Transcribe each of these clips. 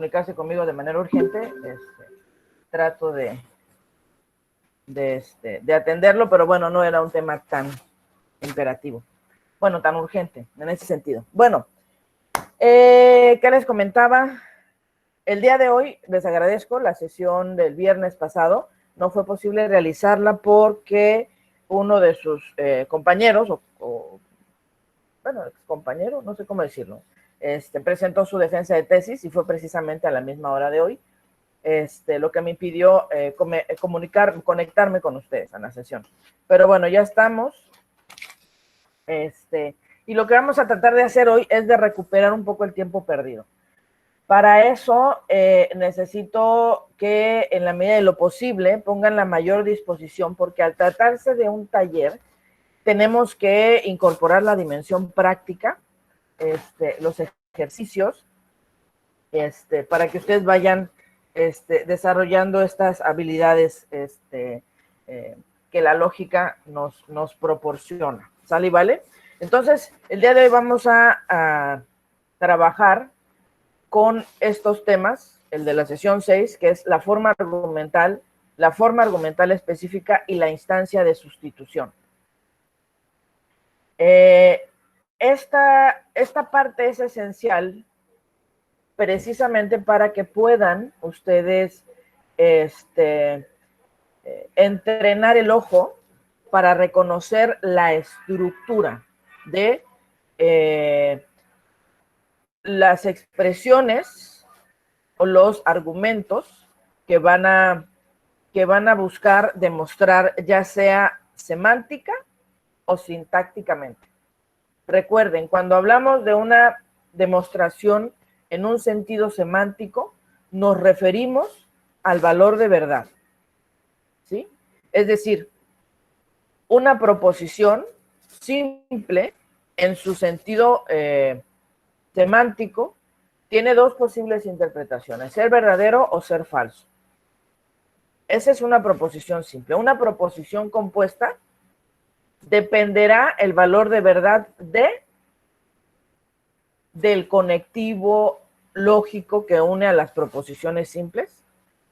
comunicarse conmigo de manera urgente, trato de atenderlo, pero bueno, no era un tema tan imperativo. Bueno, tan urgente, en ese sentido. Bueno, ¿qué les comentaba? El día de hoy les agradezco la sesión del viernes pasado. No fue posible realizarla porque uno de sus compañeros, bueno, compañero, no sé cómo decirlo, presentó su defensa de tesis y fue precisamente a la misma hora de hoy, lo que me impidió conectarme con ustedes en la sesión. Pero bueno, ya estamos. Y lo que vamos a tratar de hacer hoy es de recuperar un poco el tiempo perdido. Para eso necesito que en la medida de lo posible pongan la mayor disposición, porque al tratarse de un taller tenemos que incorporar la dimensión práctica, los ejercicios, para que ustedes vayan desarrollando estas habilidades que la lógica nos proporciona. ¿Sale y vale? Entonces, el día de hoy vamos a trabajar con estos temas, el de la sesión 6, que es la forma argumental específica y la instancia de sustitución. Esta parte es esencial precisamente para que puedan ustedes entrenar el ojo para reconocer la estructura de las expresiones o los argumentos que van a buscar demostrar, ya sea semántica o sintácticamente. Recuerden, cuando hablamos de una demostración en un sentido semántico, nos referimos al valor de verdad, ¿sí? Es decir, una proposición simple en su sentido semántico tiene dos posibles interpretaciones, ser verdadero o ser falso. Esa es una proposición simple. Una proposición compuesta dependerá el valor de verdad del conectivo lógico que une a las proposiciones simples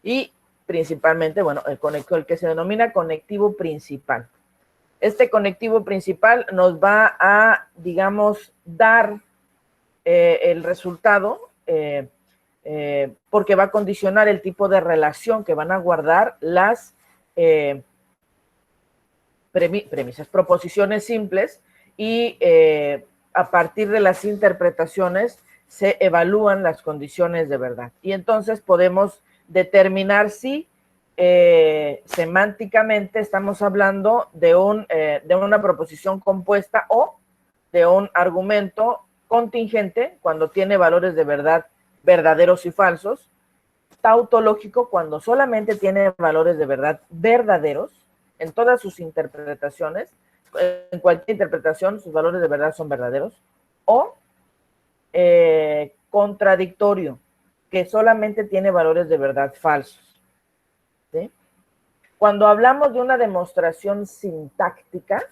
y principalmente, bueno, el que se denomina conectivo principal. Este conectivo principal nos va a, digamos, dar el resultado porque va a condicionar el tipo de relación que van a guardar las proposiciones simples y a partir de las interpretaciones se evalúan las condiciones de verdad. Y entonces podemos determinar si semánticamente estamos hablando de una proposición compuesta o de un argumento contingente cuando tiene valores de verdad verdaderos y falsos, tautológico cuando solamente tiene valores de verdad verdaderos en todas sus interpretaciones, en cualquier interpretación sus valores de verdad son verdaderos, o contradictorio, que solamente tiene valores de verdad falsos, ¿sí? Cuando hablamos de una demostración sintáctica,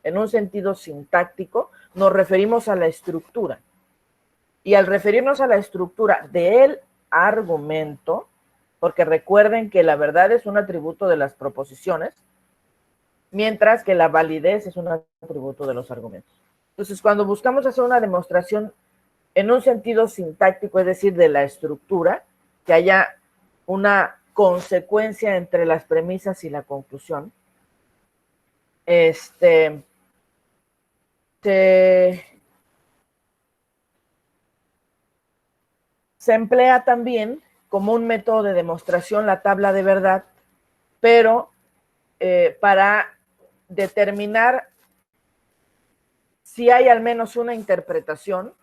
en un sentido sintáctico, nos referimos a la estructura. Y al referirnos a la estructura del argumento, porque recuerden que la verdad es un atributo de las proposiciones, mientras que la validez es un atributo de los argumentos. Entonces, cuando buscamos hacer una demostración en un sentido sintáctico, es decir, de la estructura, que haya una consecuencia entre las premisas y la conclusión, se emplea también como un método de demostración la tabla de verdad, pero para determinar si hay al menos una interpretación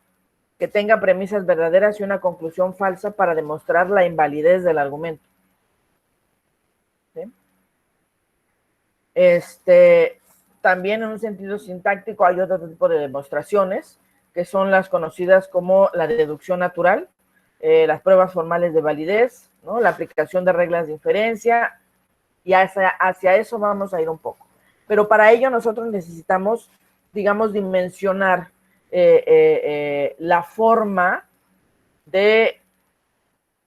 que tenga premisas verdaderas y una conclusión falsa para demostrar la invalidez del argumento. ¿Sí? También en un sentido sintáctico hay otro tipo de demostraciones que son las conocidas como la deducción natural, las pruebas formales de validez, ¿no? La aplicación de reglas de inferencia, y hacia eso vamos a ir un poco. Pero para ello nosotros necesitamos, digamos, dimensionar la forma de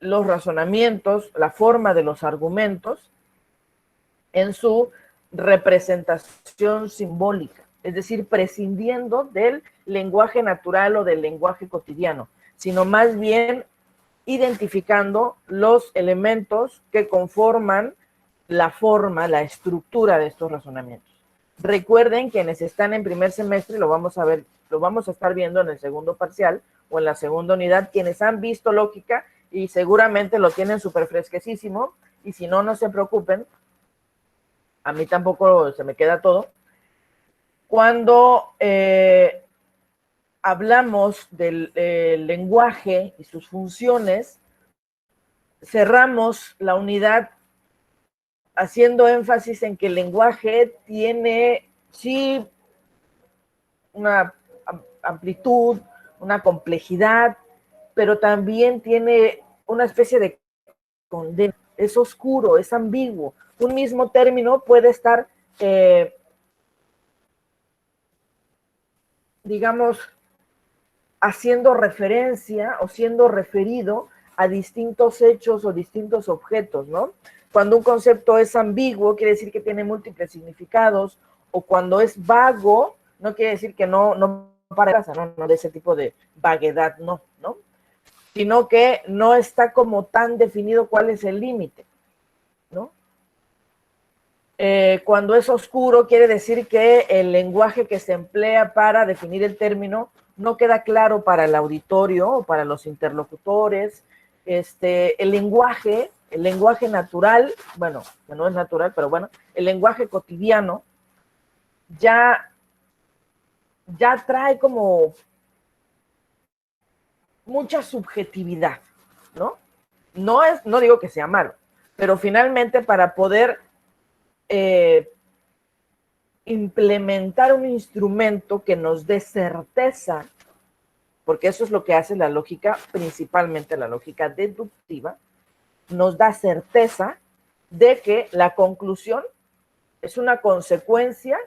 los razonamientos, la forma de los argumentos en su representación simbólica, es decir, prescindiendo del lenguaje natural o del lenguaje cotidiano, sino más bien identificando los elementos que conforman la forma, la estructura de estos razonamientos. Recuerden, quienes están en primer semestre, lo vamos a ver, lo vamos a estar viendo en el segundo parcial o en la segunda unidad, quienes han visto lógica y seguramente lo tienen súper fresquecísimo, y si no, no se preocupen, a mí tampoco se me queda todo. Cuando hablamos del lenguaje y sus funciones, cerramos la unidad haciendo énfasis en que el lenguaje tiene, sí, una amplitud, una complejidad, pero también tiene una especie de condena. Es oscuro, es ambiguo. Un mismo término puede estar, digamos, haciendo referencia o siendo referido a distintos hechos o distintos objetos, ¿no? Cuando un concepto es ambiguo, quiere decir que tiene múltiples significados, o cuando es vago, no quiere decir que no para casa, no, de ese tipo de vaguedad, no, sino que no está como tan definido cuál es el límite, ¿no? Cuando es oscuro, quiere decir que el lenguaje que se emplea para definir el término no queda claro para el auditorio o para los interlocutores. El lenguaje natural, bueno, que no es natural, pero bueno, el lenguaje cotidiano ya trae como mucha subjetividad, ¿no? No digo que sea malo, pero finalmente para poder implementar un instrumento que nos dé certeza, porque eso es lo que hace la lógica, principalmente la lógica deductiva, nos da certeza de que la conclusión es una consecuencia,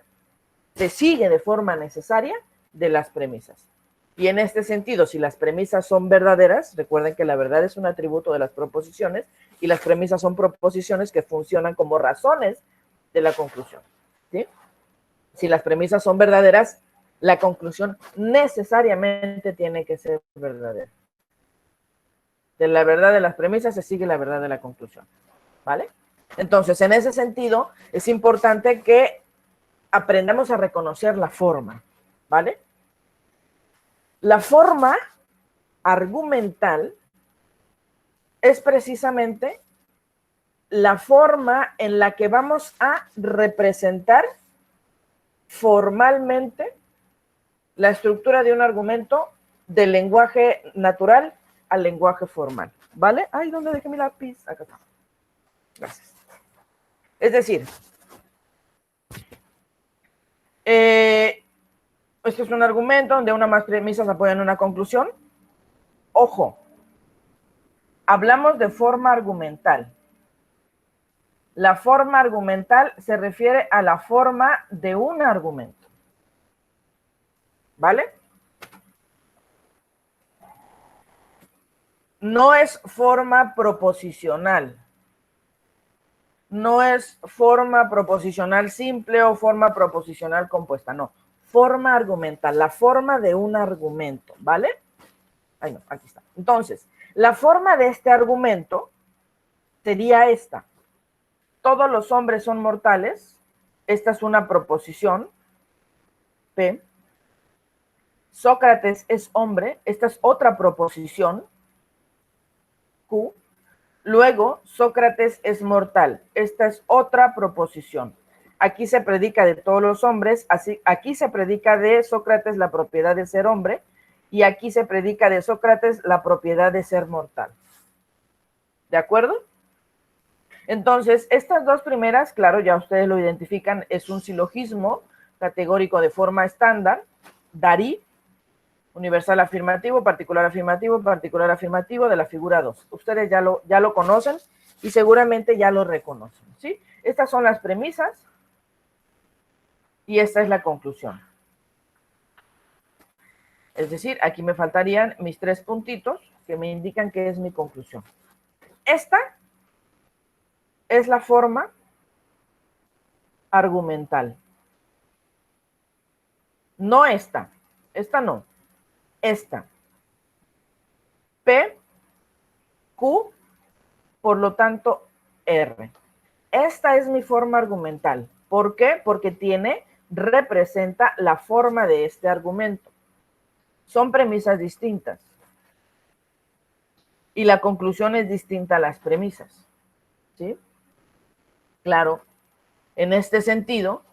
se sigue de forma necesaria de las premisas. Y en este sentido, si las premisas son verdaderas, recuerden que la verdad es un atributo de las proposiciones y las premisas son proposiciones que funcionan como razones de la conclusión, ¿sí? Si las premisas son verdaderas, la conclusión necesariamente tiene que ser verdadera. De la verdad de las premisas se sigue la verdad de la conclusión, ¿vale? Entonces, en ese sentido, es importante que aprendamos a reconocer la forma, ¿vale? La forma argumental es precisamente la forma en la que vamos a representar formalmente la estructura de un argumento del lenguaje natural al lenguaje formal, ¿vale? Ay, ¿dónde dejé mi lápiz? Acá está. Gracias. Es decir, esto es un argumento donde una más premisas apoyan una conclusión. Ojo, hablamos de forma argumental. La forma argumental se refiere a la forma de un argumento, ¿vale? No es forma proposicional. No es forma proposicional simple o forma proposicional compuesta, no. Forma argumental, la forma de un argumento, ¿vale? Ay, no, aquí está. Entonces, la forma de este argumento sería esta. Todos los hombres son mortales. Esta es una proposición. P. Sócrates es hombre. Esta es otra proposición. Q. Luego, Sócrates es mortal. Esta es otra proposición. Aquí se predica de todos los hombres, así, aquí se predica de Sócrates la propiedad de ser hombre, y aquí se predica de Sócrates la propiedad de ser mortal. ¿De acuerdo? Entonces, estas dos primeras, claro, ya ustedes lo identifican, es un silogismo categórico de forma estándar, Darí, universal afirmativo, particular afirmativo de la figura 2. Ustedes ya lo conocen y seguramente ya lo reconocen, ¿sí? Estas son las premisas y esta es la conclusión. Es decir, aquí me faltarían mis 3 puntitos que me indican qué es mi conclusión. Esta es la forma argumental. No esta no, esta. P, Q, por lo tanto, R. Esta es mi forma argumental. ¿Por qué? Porque representa la forma de este argumento. Son premisas distintas. Y la conclusión es distinta a las premisas. ¿Sí? Claro, en este sentido,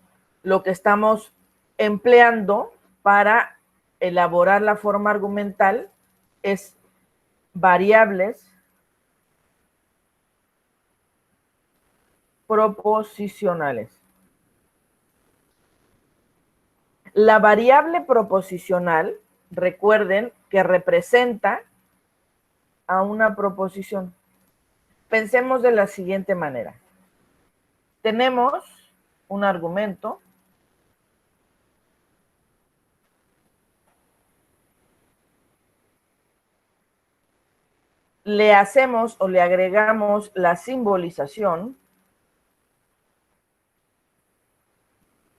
lo que estamos empleando para elaborar la forma argumental es variables proposicionales. La variable proposicional, recuerden que representa a una proposición. Pensemos de la siguiente manera. Tenemos un argumento le hacemos o le agregamos la simbolización,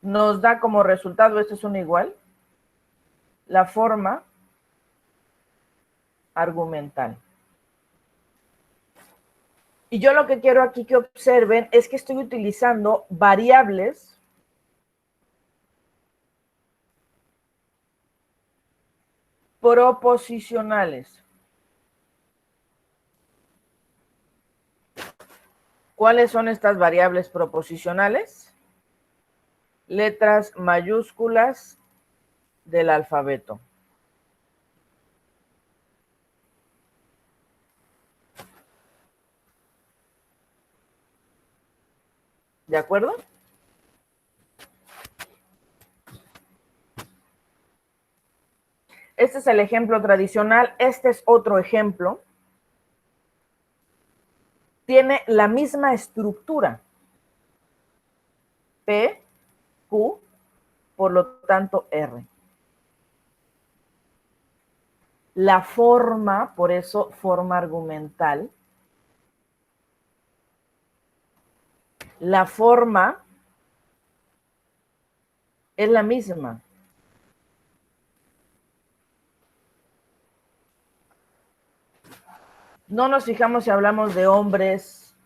nos da como resultado, esto es un igual, la forma argumental. Y yo lo que quiero aquí que observen es que estoy utilizando variables proposicionales. ¿Cuáles son estas variables proposicionales? Letras mayúsculas del alfabeto. ¿De acuerdo? Este es el ejemplo tradicional. Este es otro ejemplo. Tiene la misma estructura. P, Q, por lo tanto R. La forma, por eso forma argumental. La forma es la misma. No nos fijamos si hablamos de hombres,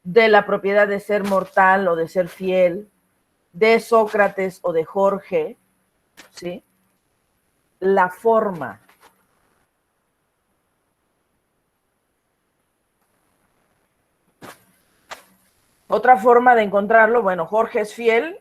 de la propiedad de ser mortal o de ser fiel, de Sócrates o de Jorge, ¿sí? La forma. Otra forma de encontrarlo, bueno, Jorge es fiel,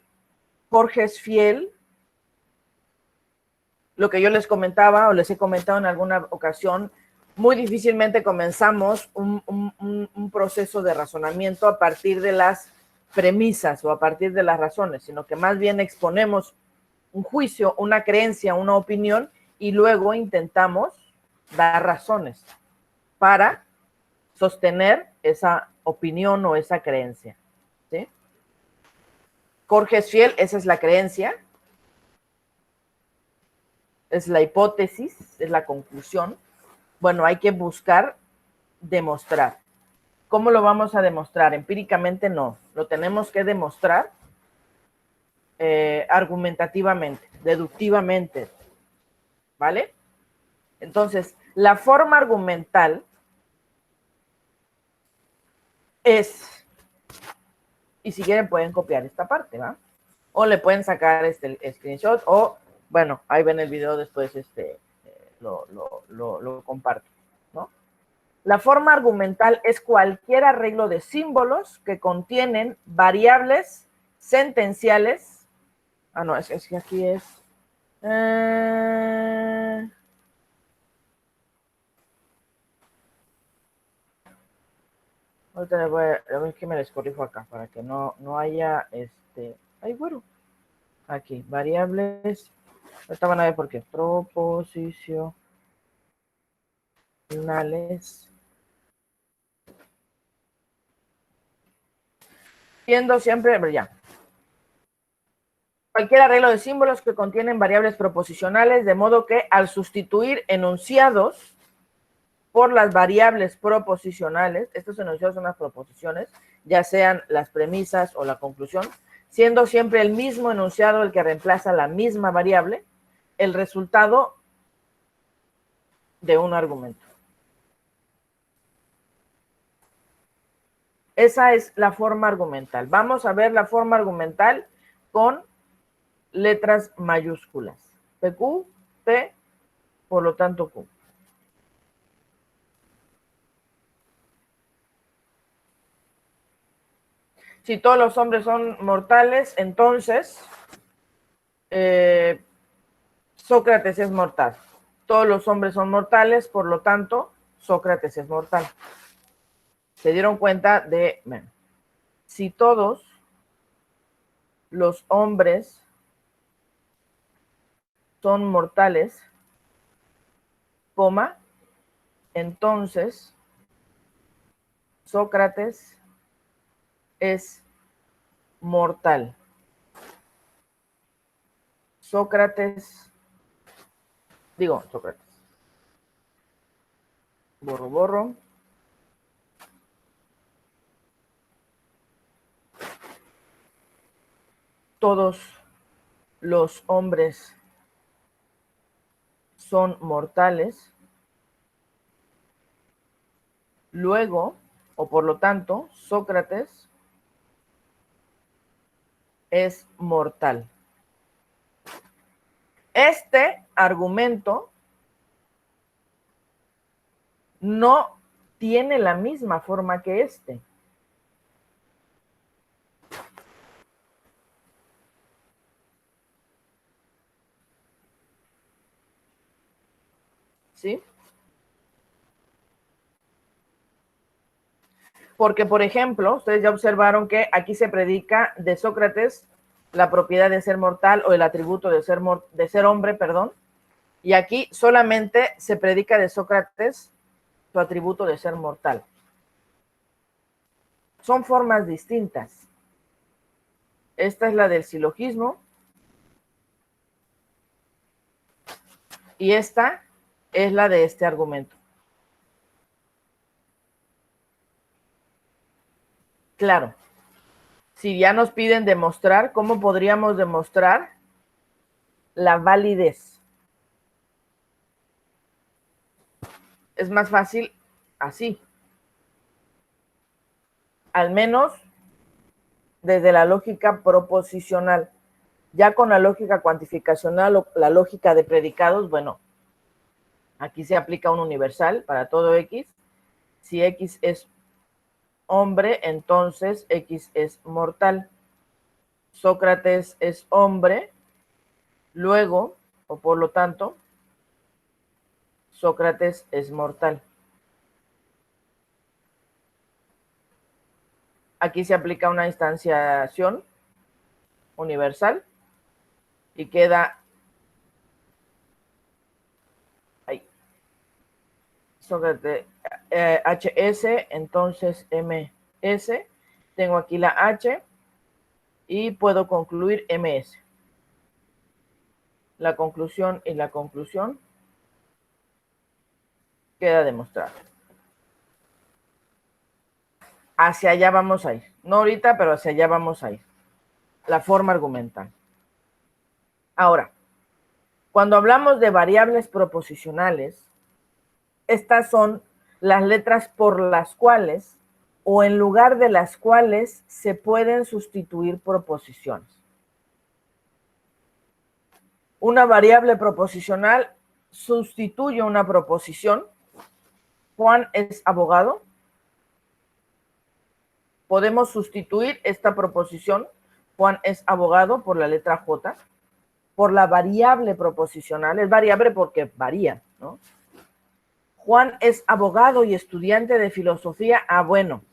lo que yo les comentaba o les he comentado en alguna ocasión, muy difícilmente comenzamos un proceso de razonamiento a partir de las premisas o a partir de las razones, sino que más bien exponemos un juicio, una creencia, una opinión y luego intentamos dar razones para sostener esa opinión o esa creencia. ¿Sí? Jorge es fiel, esa es la creencia, es la hipótesis, es la conclusión. Bueno, hay que buscar demostrar. ¿Cómo lo vamos a demostrar? Empíricamente no, lo tenemos que demostrar argumentativamente, deductivamente, ¿vale? Entonces, la forma argumental es, y si quieren pueden copiar esta parte, ¿va? O le pueden sacar este screenshot, o, bueno, ahí ven el video después, lo comparto, ¿no? La forma argumental es cualquier arreglo de símbolos que contienen variables sentenciales. Ah, no, es que aquí es... ahorita voy a ver que me les corrijo acá para que no haya ay, bueno. Aquí, variables. Ahorita van a ver por qué. Proposicionales. Siendo siempre, ya. Cualquier arreglo de símbolos que contienen variables proposicionales, de modo que al sustituir enunciados por las variables proposicionales, estos enunciados son las proposiciones, ya sean las premisas o la conclusión, siendo siempre el mismo enunciado el que reemplaza la misma variable, el resultado de un argumento. Esa es la forma argumental. Vamos a ver la forma argumental con letras mayúsculas. PQ, P, por lo tanto Q. Si todos los hombres son mortales, entonces Sócrates es mortal. Todos los hombres son mortales, por lo tanto, Sócrates es mortal. ¿Se dieron cuenta de, bueno, si todos los hombres son mortales, coma, entonces Sócrates es mortal. Sócrates. Borro. Todos los hombres son mortales. Luego, o por lo tanto, Sócrates es mortal. Este argumento no tiene la misma forma que este. ¿Sí? Porque, por ejemplo, ustedes ya observaron que aquí se predica de Sócrates la propiedad de ser mortal o el atributo de ser hombre, perdón, y aquí solamente se predica de Sócrates su atributo de ser mortal. Son formas distintas. Esta es la del silogismo y esta es la de este argumento. Claro, si ya nos piden demostrar, ¿cómo podríamos demostrar la validez? Es más fácil así. Al menos desde la lógica proposicional. Ya con la lógica cuantificacional o la lógica de predicados, bueno, aquí se aplica un universal para todo X. Si X es hombre, entonces X es mortal. Sócrates es hombre, luego, o por lo tanto, Sócrates es mortal. Aquí se aplica una instanciación universal y queda ahí. Sócrates, HS, entonces MS. Tengo aquí la H y puedo concluir MS. La conclusión y la conclusión queda demostrado. Hacia allá vamos a ir. No ahorita, pero hacia allá vamos a ir. La forma argumental. Ahora, cuando hablamos de variables proposicionales, estas son las letras por las cuales o en lugar de las cuales se pueden sustituir proposiciones. Una variable proposicional sustituye una proposición. Juan es abogado. Podemos sustituir esta proposición, Juan es abogado, por la letra J, por la variable proposicional. Es variable porque varía, ¿no? Juan es abogado y estudiante de filosofía. Ah, bueno.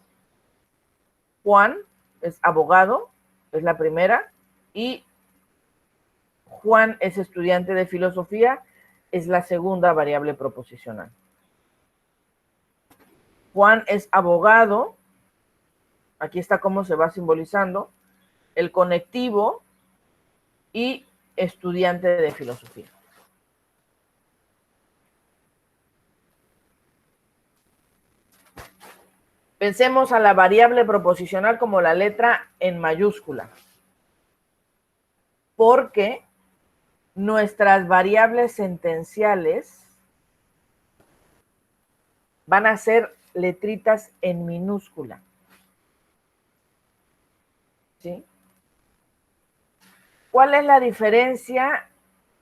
Juan es abogado, es la primera, y Juan es estudiante de filosofía, es la segunda variable proposicional. Juan es abogado, aquí está cómo se va simbolizando, el conectivo y estudiante de filosofía. Pensemos a la variable proposicional como la letra en mayúscula, porque nuestras variables sentenciales van a ser letritas en minúscula. ¿Sí? ¿Cuál es la diferencia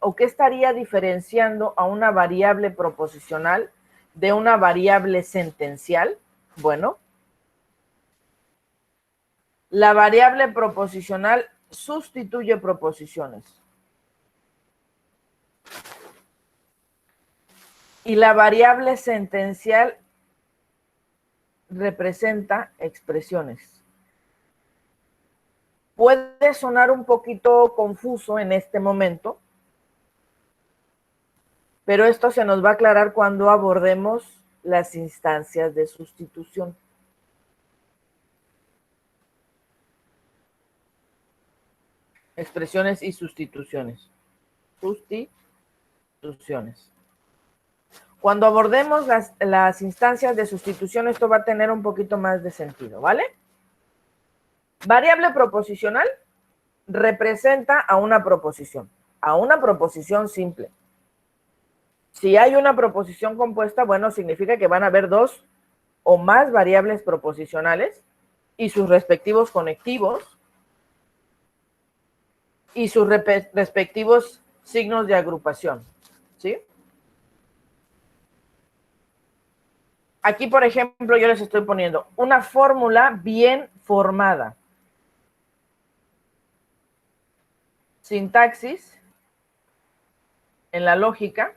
o qué estaría diferenciando a una variable proposicional de una variable sentencial? Bueno, la variable proposicional sustituye proposiciones. Y la variable sentencial representa expresiones. Puede sonar un poquito confuso en este momento, pero esto se nos va a aclarar cuando abordemos las instancias de sustitución. Expresiones y sustituciones. Sustituciones. Cuando abordemos las instancias de sustitución, esto va a tener un poquito más de sentido, ¿vale? Variable proposicional representa a una proposición simple. Si hay una proposición compuesta, bueno, significa que van a haber dos o más variables proposicionales y sus respectivos conectivos y sus respectivos signos de agrupación, ¿sí? Aquí, por ejemplo, yo les estoy poniendo una fórmula bien formada. Sintaxis en la lógica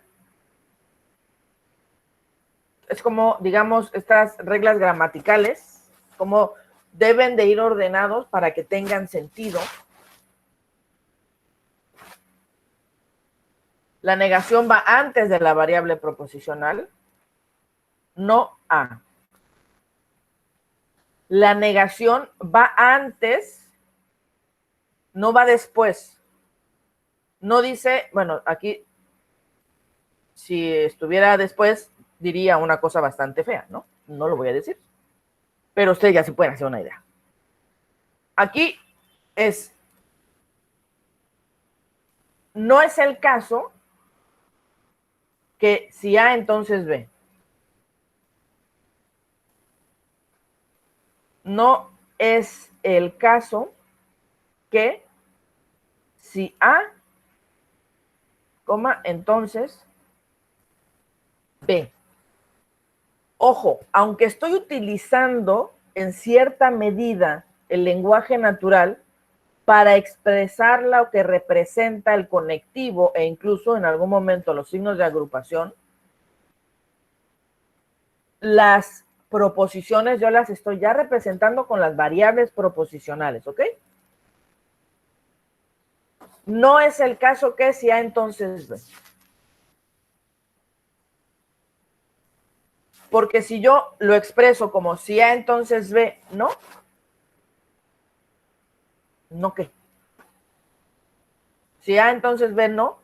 es como, digamos, estas reglas gramaticales, como deben de ir ordenados para que tengan sentido. La negación va antes de la variable proposicional, no a. La negación va antes, no va después. No dice, bueno, aquí, si estuviera después, diría una cosa bastante fea, ¿no? No lo voy a decir. Pero ustedes ya se pueden hacer una idea. Aquí es, no es el caso que si A, entonces B. No es el caso que si A, entonces B. Ojo, aunque estoy utilizando en cierta medida el lenguaje natural para expresar lo que representa el conectivo e incluso en algún momento los signos de agrupación, las proposiciones yo las estoy ya representando con las variables proposicionales, ¿ok? No es el caso que si A, entonces B. Porque si yo lo expreso como si A, entonces B, ¿no? ¿No qué? Si A, entonces B, no,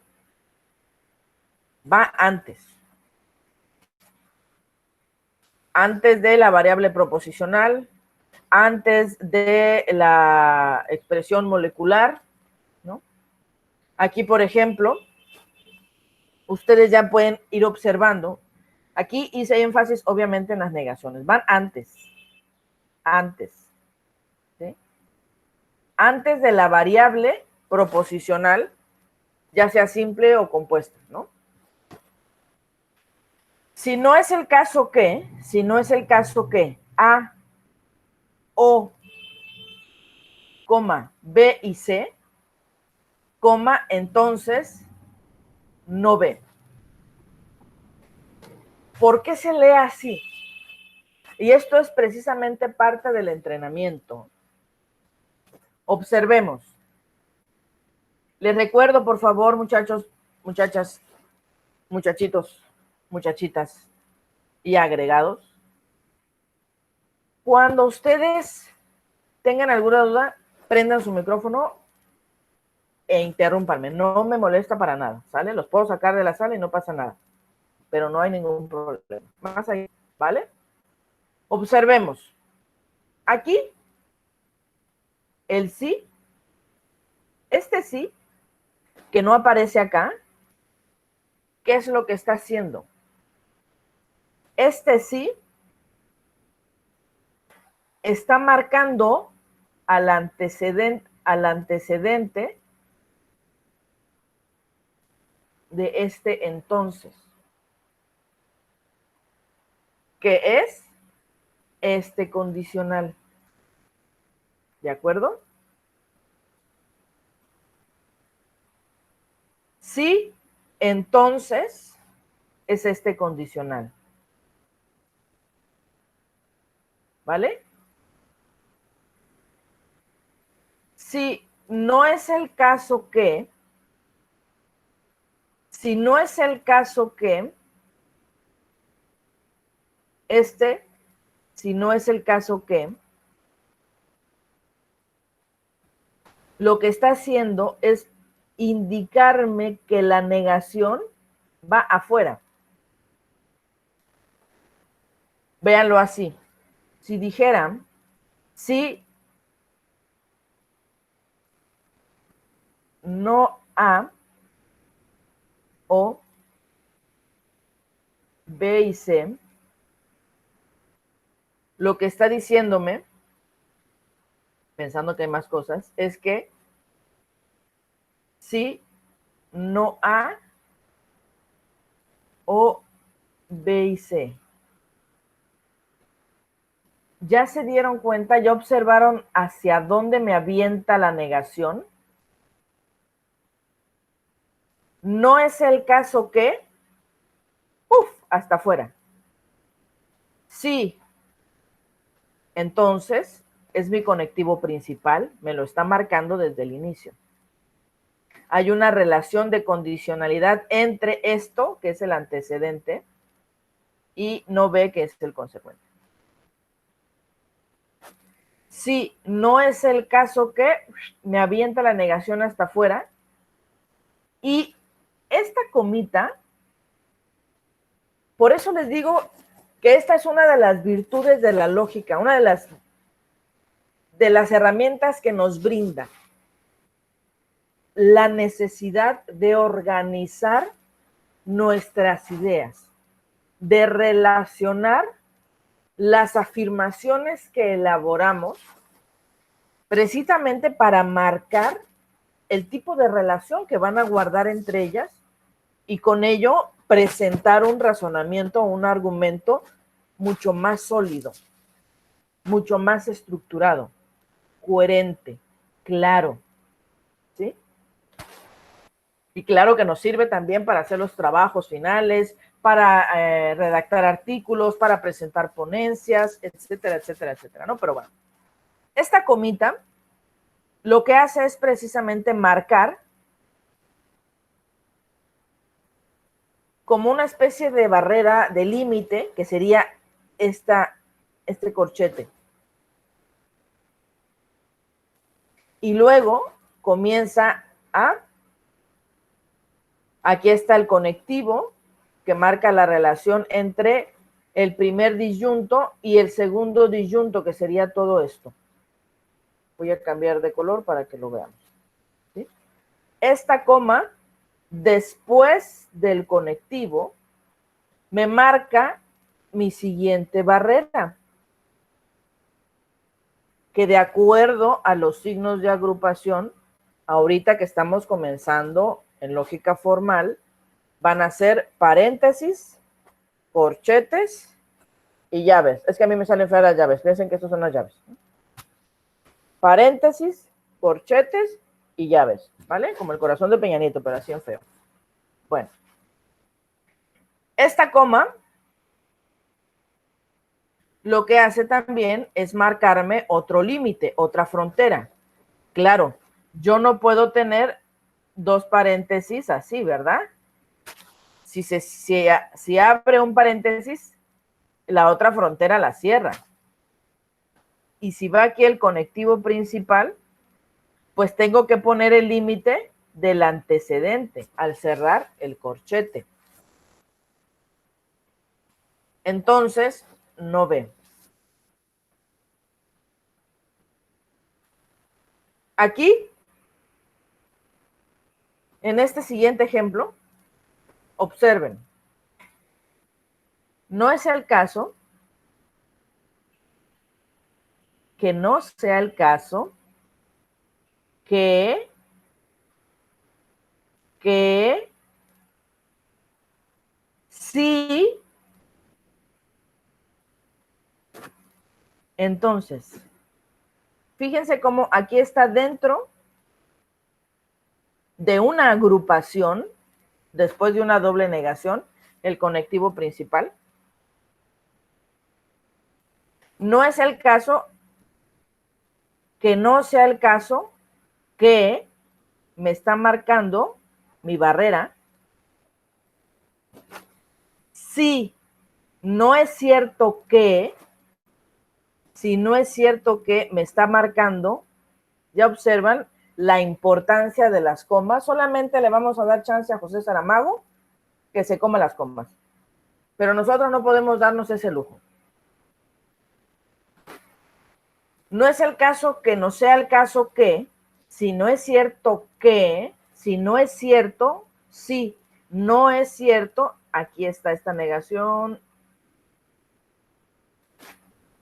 va antes. Antes de la variable proposicional, antes de la expresión molecular, ¿no? Aquí, por ejemplo, ustedes ya pueden ir observando. Aquí hice énfasis, obviamente, en las negaciones. Van antes. Antes. ¿Sí? Antes de la variable proposicional, ya sea simple o compuesta, ¿no? Si no es el caso que A, O, B y C, entonces no B. ¿Por qué se lee así? Y esto es precisamente parte del entrenamiento. Observemos. Les recuerdo, por favor, muchachos, muchachas, muchachitos, muchachitas y agregados. Cuando ustedes tengan alguna duda, prendan su micrófono e interrúmpanme. No me molesta para nada, ¿sale? Los puedo sacar de la sala y no pasa nada. Pero no hay ningún problema. Más ahí, ¿vale? Observemos. Aquí, el sí, este sí, que no aparece acá, ¿qué es lo que está haciendo? Este sí está marcando al antecedente de este entonces, que es este condicional. ¿De acuerdo? Sí, entonces es este condicional. ¿Vale? Si no es el caso que, si no es el caso que, si no es el caso que, lo que está haciendo es indicarme que la negación va afuera. Véanlo así. Si dijera, si no A o B y C, lo que está diciéndome, pensando que hay más cosas, es que si no A o B y C. ¿Ya se dieron cuenta? ¿Ya observaron hacia dónde me avienta la negación? No es el caso que, hasta afuera. Sí, entonces es mi conectivo principal, me lo está marcando desde el inicio. Hay una relación de condicionalidad entre esto, que es el antecedente, y no B, que es el consecuente. Si no es el caso que me avienta la negación hasta afuera, y esta comita, por eso les digo que esta es una de las virtudes de la lógica, una de las herramientas que nos brinda la necesidad de organizar nuestras ideas, de relacionar las afirmaciones que elaboramos precisamente para marcar el tipo de relación que van a guardar entre ellas y con ello presentar un razonamiento o un argumento mucho más sólido, mucho más estructurado, coherente, claro, ¿sí? Y claro que nos sirve también para hacer los trabajos finales, para redactar artículos, para presentar ponencias, etcétera, etcétera, etcétera, ¿no? Pero bueno, esta comita lo que hace es precisamente marcar como una especie de barrera de límite, que sería este corchete. Y luego comienza aquí está el conectivo que marca la relación entre el primer disyunto y el segundo disyunto, que sería todo esto. Voy a cambiar de color para que lo veamos. ¿Sí? Esta coma, después del conectivo, me marca mi siguiente barrera, que de acuerdo a los signos de agrupación, ahorita que estamos comenzando en lógica formal, van a ser paréntesis, corchetes y llaves. Es que a mí me salen feas las llaves. Piensen que estas son las llaves. Paréntesis, corchetes y llaves, ¿vale? Como el corazón de Peña Nieto, pero así en feo. Bueno. Esta coma lo que hace también es marcarme otro límite, otra frontera. Claro, yo no puedo tener dos paréntesis así, ¿verdad? Si abre un paréntesis, la otra frontera la cierra. Y si va aquí el conectivo principal, pues tengo que poner el límite del antecedente al cerrar el corchete. Entonces, no ve. Aquí, en este siguiente ejemplo, observen, no es el caso que no sea el caso que sí, entonces, fíjense cómo aquí está dentro de una agrupación, después de una doble negación, el conectivo principal. No es el caso que no sea el caso que me está marcando mi barrera. Si no es cierto que, si no es cierto que me está marcando, ya observan la importancia de las comas. Solamente le vamos a dar chance a José Saramago que se coma las comas. Pero nosotros no podemos darnos ese lujo. No es el caso que no sea el caso que, si no es cierto que, si no es cierto, sí, no es cierto, aquí está esta negación,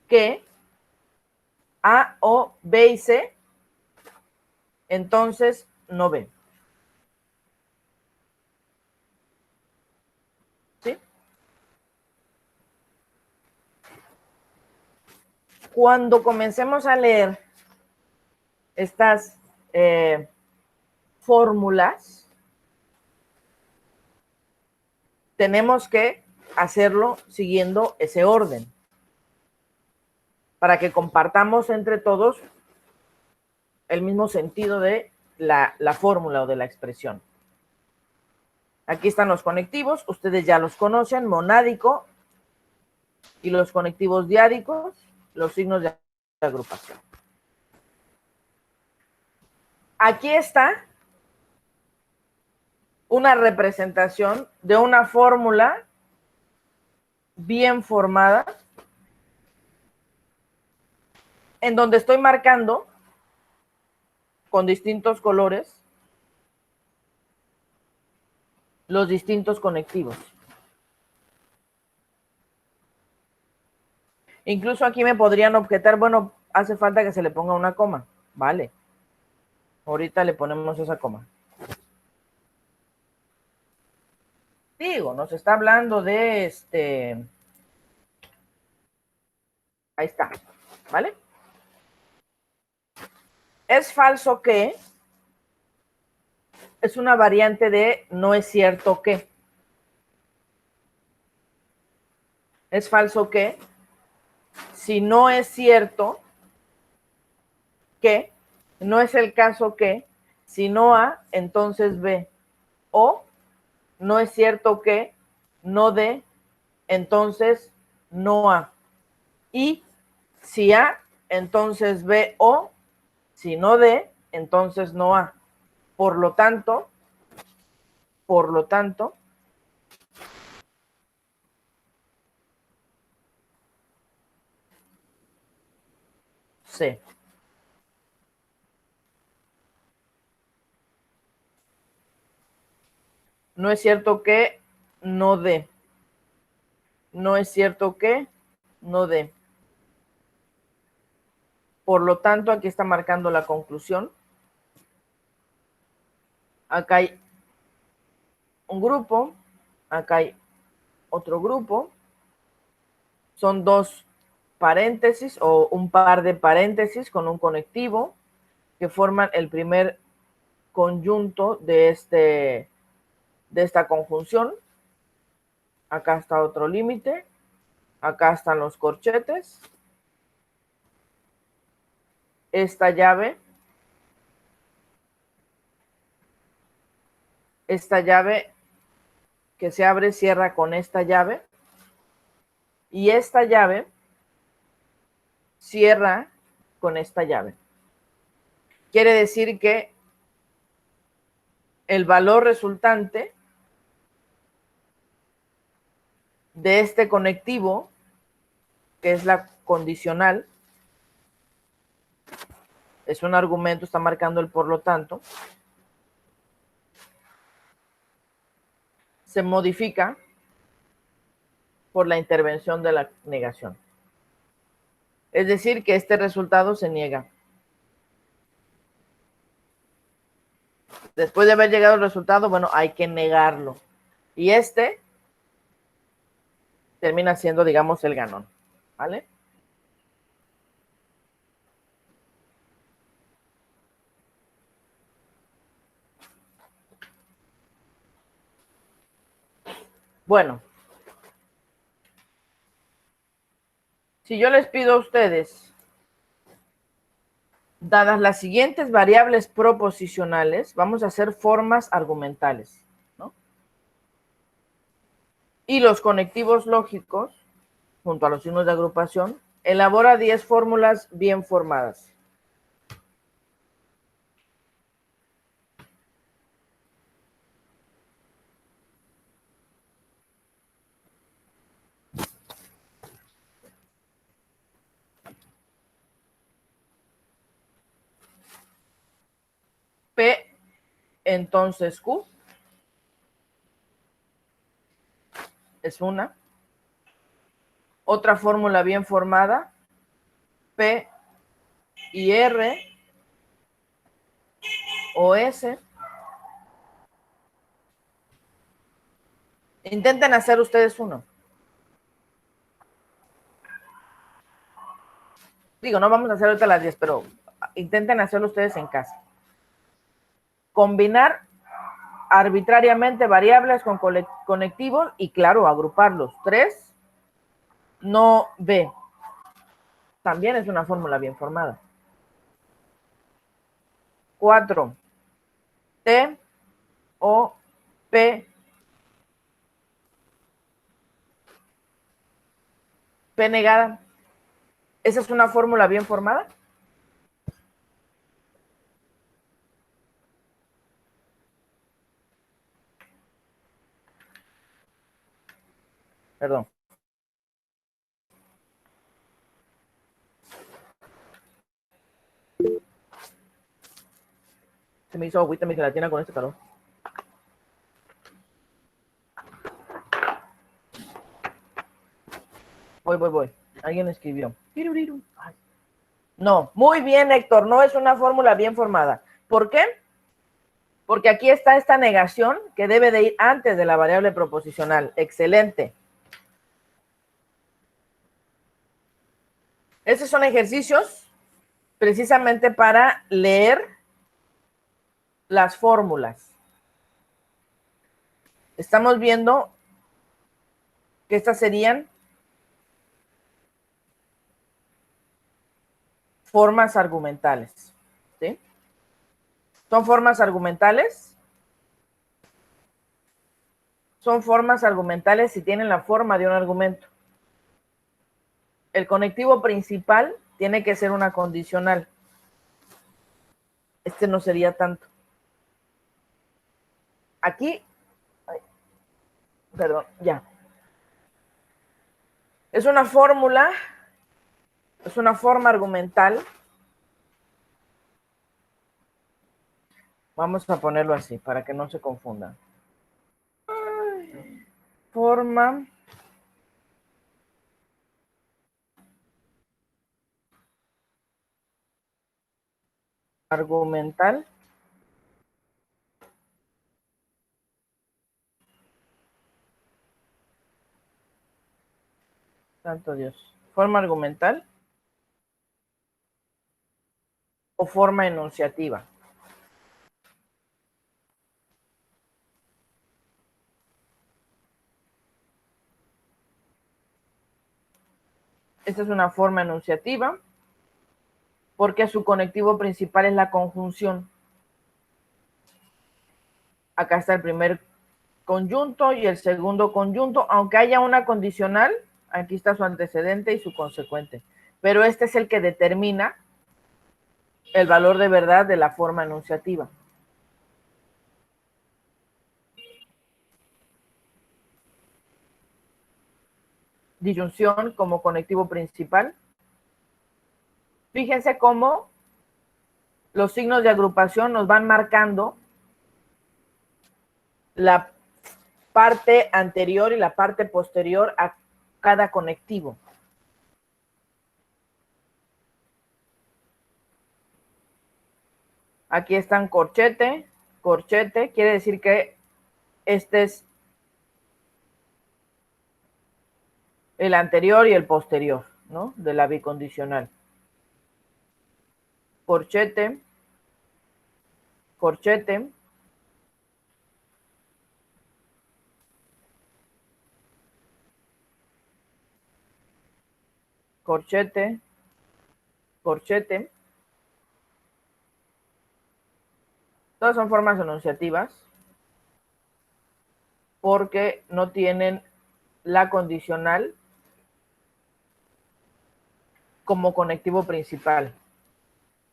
que A, O, B y C, entonces no B. ¿Sí? Cuando comencemos a leer estas fórmulas, tenemos que hacerlo siguiendo ese orden para que compartamos entre todos el mismo sentido de la fórmula o de la expresión. Aquí están los conectivos, ustedes ya los conocen, monádico y los conectivos diádicos, los signos de agrupación. Aquí está una representación de una fórmula bien formada en donde estoy marcando con distintos colores los distintos conectivos. Incluso aquí me podrían objetar, bueno, hace falta que se le ponga una coma. Vale. Ahorita le ponemos esa coma. Digo, nos está hablando de ahí está, ¿vale? Es falso que es una variante de no es cierto que. Es falso que si no es cierto que, no es el caso que, si no A, entonces B. O no es cierto que, no D, entonces no A. Y si A, entonces B o, si no D, entonces no A. Por lo tanto, C. No es cierto que, no D. No es cierto que, no D. Por lo tanto, aquí está marcando la conclusión. Acá hay un grupo, acá hay otro grupo. Son dos paréntesis o un par de paréntesis con un conectivo que forman el primer conjunto de esta conjunción. Acá está otro límite. Acá están los corchetes. Esta llave que se abre cierra con esta llave y esta llave cierra con esta llave. Quiere decir que el valor resultante de este conectivo, que es la condicional, es un argumento, está marcando el por lo tanto, se modifica por la intervención de la negación. Es decir, que este resultado se niega. Después de haber llegado al resultado, bueno, hay que negarlo. Y este termina siendo, digamos, el ganón. ¿Vale? Bueno, si yo les pido a ustedes, dadas las siguientes variables proposicionales, vamos a hacer formas argumentales, ¿no? Y los conectivos lógicos, junto a los signos de agrupación, elabora 10 fórmulas bien formadas. P, entonces Q, es una. Otra fórmula bien formada, P y R o S. Intenten hacer ustedes uno. Digo, no vamos a hacer ahorita las 10, pero intenten hacerlo ustedes en casa. Combinar arbitrariamente variables con conectivos y, claro, agruparlos. 3, no B. También es una fórmula bien formada. 4, T o P. P negada. ¿Esa es una fórmula bien formada? Perdón. Se me hizo agüita mi gelatina con este calor. Voy. Alguien escribió. Ay. No, muy bien, Héctor. No es una fórmula bien formada. ¿Por qué? Porque aquí está esta negación que debe de ir antes de la variable proposicional. Excelente. Esos son ejercicios precisamente para leer las fórmulas. Estamos viendo que estas serían formas argumentales. ¿Sí? ¿Son formas argumentales? Son formas argumentales si tienen la forma de un argumento. El conectivo principal tiene que ser una condicional. Este no sería tanto. Aquí, perdón, ya. Es una fórmula, es una forma argumental. Vamos a ponerlo así para que no se confundan. Forma argumental santo Dios, forma argumental o forma enunciativa. Esta es una forma enunciativa porque su conectivo principal es la conjunción. Acá está el primer conjunto y el segundo conjunto, aunque haya una condicional, aquí está su antecedente y su consecuente. Pero este es el que determina el valor de verdad de la forma enunciativa. Disyunción como conectivo principal. Fíjense cómo Los signos de agrupación nos van marcando la parte anterior y la parte posterior a cada conectivo. Aquí están corchete, corchete, quiere decir que este es el anterior y el posterior, ¿no? De la bicondicional. Corchete, corchete, corchete, corchete. Todas son formas enunciativas porque no tienen la condicional como conectivo principal.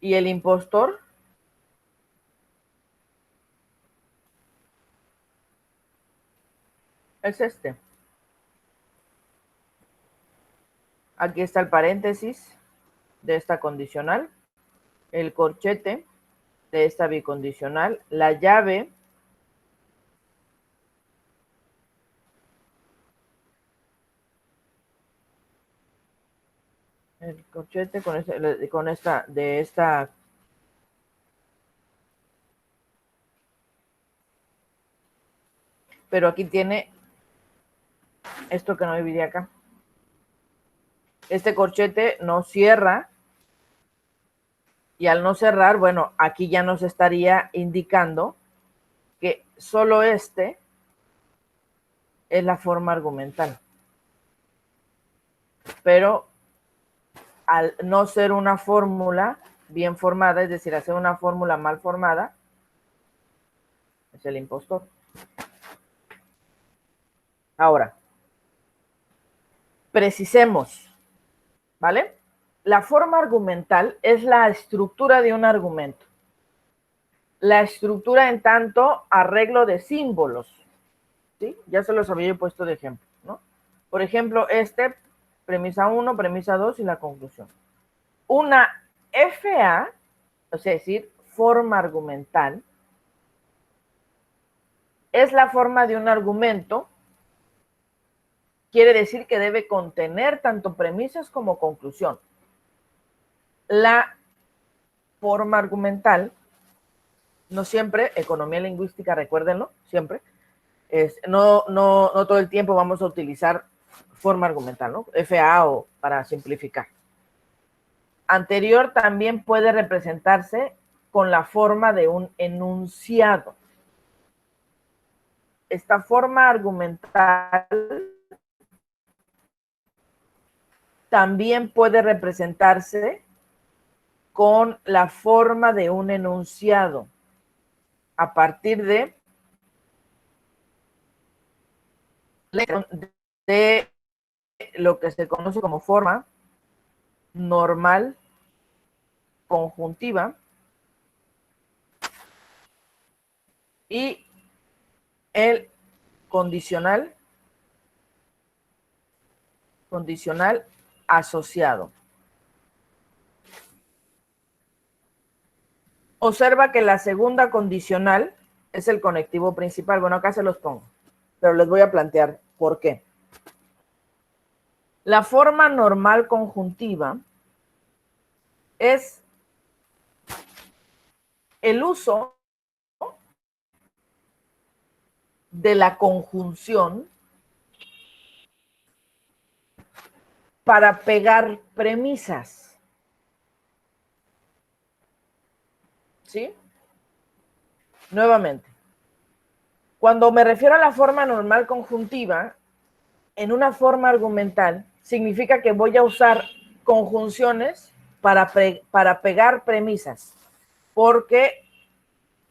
Y el impostor es este. Aquí está el paréntesis de esta condicional, el corchete de esta bicondicional, la llave el corchete con esta, de esta, pero aquí tiene esto que no dividí acá. Este corchete no cierra y al no cerrar, bueno, aquí ya nos estaría indicando que solo este es la forma argumental. Pero al no ser una fórmula bien formada, es decir, hacer una fórmula mal formada, es el impostor. Ahora, precisemos, ¿vale? La forma argumental es la estructura de un argumento. La estructura en tanto arreglo de símbolos, ¿sí? Ya se los había puesto de ejemplo, ¿no? Por ejemplo, premisa 1, premisa 2 y la conclusión. Una FA, o sea, es decir, forma argumental, es la forma de un argumento, quiere decir que debe contener tanto premisas como conclusión. La forma argumental, no siempre, economía lingüística, recuérdenlo, siempre, no todo el tiempo vamos a utilizar forma argumental, ¿no? FA o para simplificar. Anterior también puede representarse con la forma de un enunciado. Esta forma argumental también puede representarse con la forma de un enunciado a partir de lo que se conoce como forma normal conjuntiva y el condicional asociado. Observa que la segunda condicional es el conectivo principal. Bueno, acá se los pongo, pero les voy a plantear por qué. La forma normal conjuntiva es el uso de la conjunción para pegar premisas. ¿Sí? Nuevamente, cuando me refiero a la forma normal conjuntiva, en una forma argumental, significa que voy a usar conjunciones para pegar premisas, porque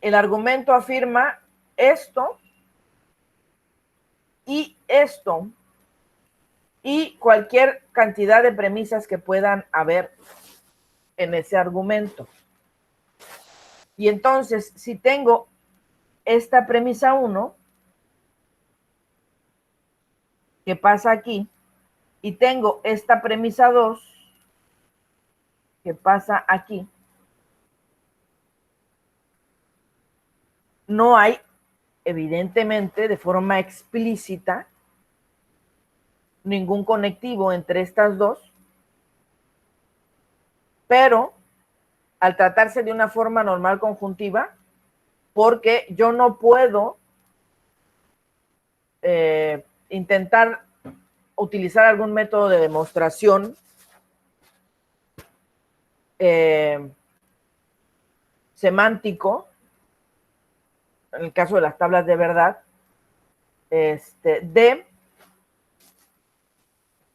el argumento afirma esto y esto y cualquier cantidad de premisas que puedan haber en ese argumento. Y entonces, si tengo esta premisa 1, que pasa aquí, y tengo esta premisa 2, que pasa aquí, no hay, evidentemente, de forma explícita, ningún conectivo entre estas dos, pero al tratarse de una forma normal conjuntiva, porque yo no puedo intentar utilizar algún método de demostración semántico, en el caso de las tablas de verdad, de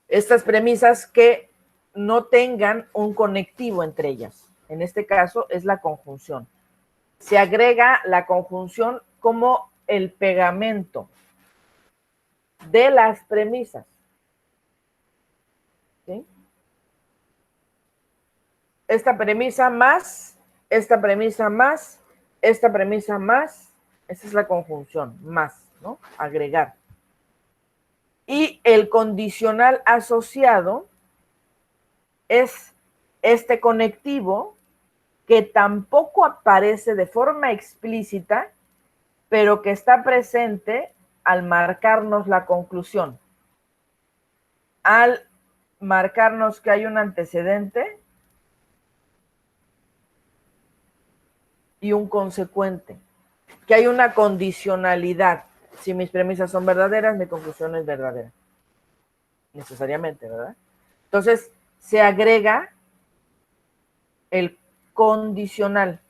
estas premisas que no tengan un conectivo entre ellas. En este caso es la conjunción. Se agrega la conjunción como el pegamento de las premisas. ¿Sí? Esta premisa más, esta premisa más, esta premisa más, esa es la conjunción, más, ¿no? Agregar. Y el condicional asociado es este conectivo que tampoco aparece de forma explícita, pero que está presente al marcarnos la conclusión. Al marcarnos que hay un antecedente y un consecuente, que hay una condicionalidad. Si mis premisas son verdaderas, mi conclusión es verdadera. Necesariamente, ¿verdad? Entonces, se agrega el condicional.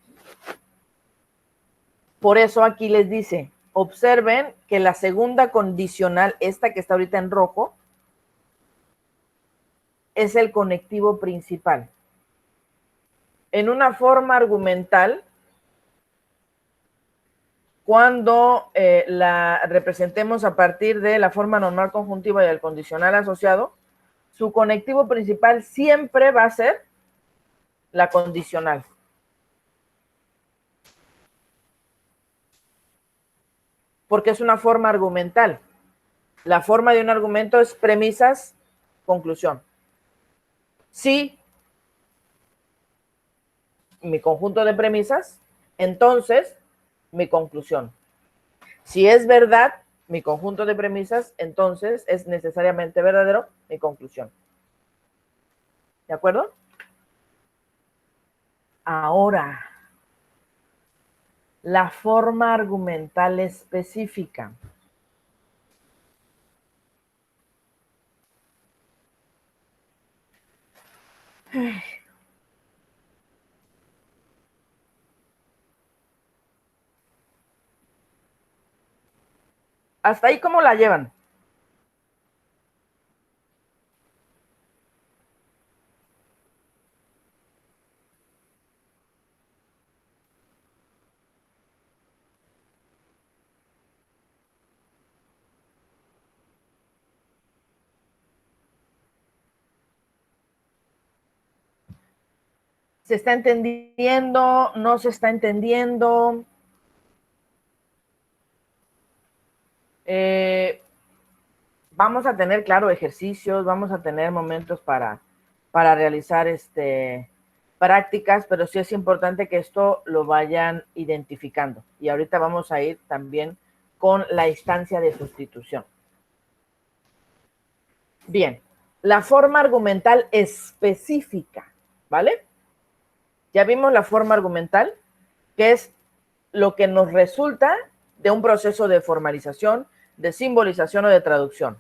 Por eso aquí les dice, observen que la segunda condicional, esta que está ahorita en rojo, es el conectivo principal. En una forma argumental, cuando la representemos a partir de la forma normal conjuntiva y del condicional asociado, su conectivo principal siempre va a ser la condicional. Porque es una forma argumental. La forma de un argumento es premisas, conclusión. Si mi conjunto de premisas, entonces mi conclusión. Si es verdad mi conjunto de premisas, entonces es necesariamente verdadero mi conclusión. ¿De acuerdo? Ahora, la forma argumental específica. ¿Hasta ahí cómo la llevan? ¿Se está entendiendo? ¿No se está entendiendo? Vamos a tener, claro, ejercicios, vamos a tener momentos para realizar prácticas, pero sí es importante que esto lo vayan identificando. Y ahorita vamos a ir también con la instancia de sustitución. Bien, la forma argumental específica, ¿vale? Ya vimos la forma argumental, que es lo que nos resulta de un proceso de formalización, de simbolización o de traducción.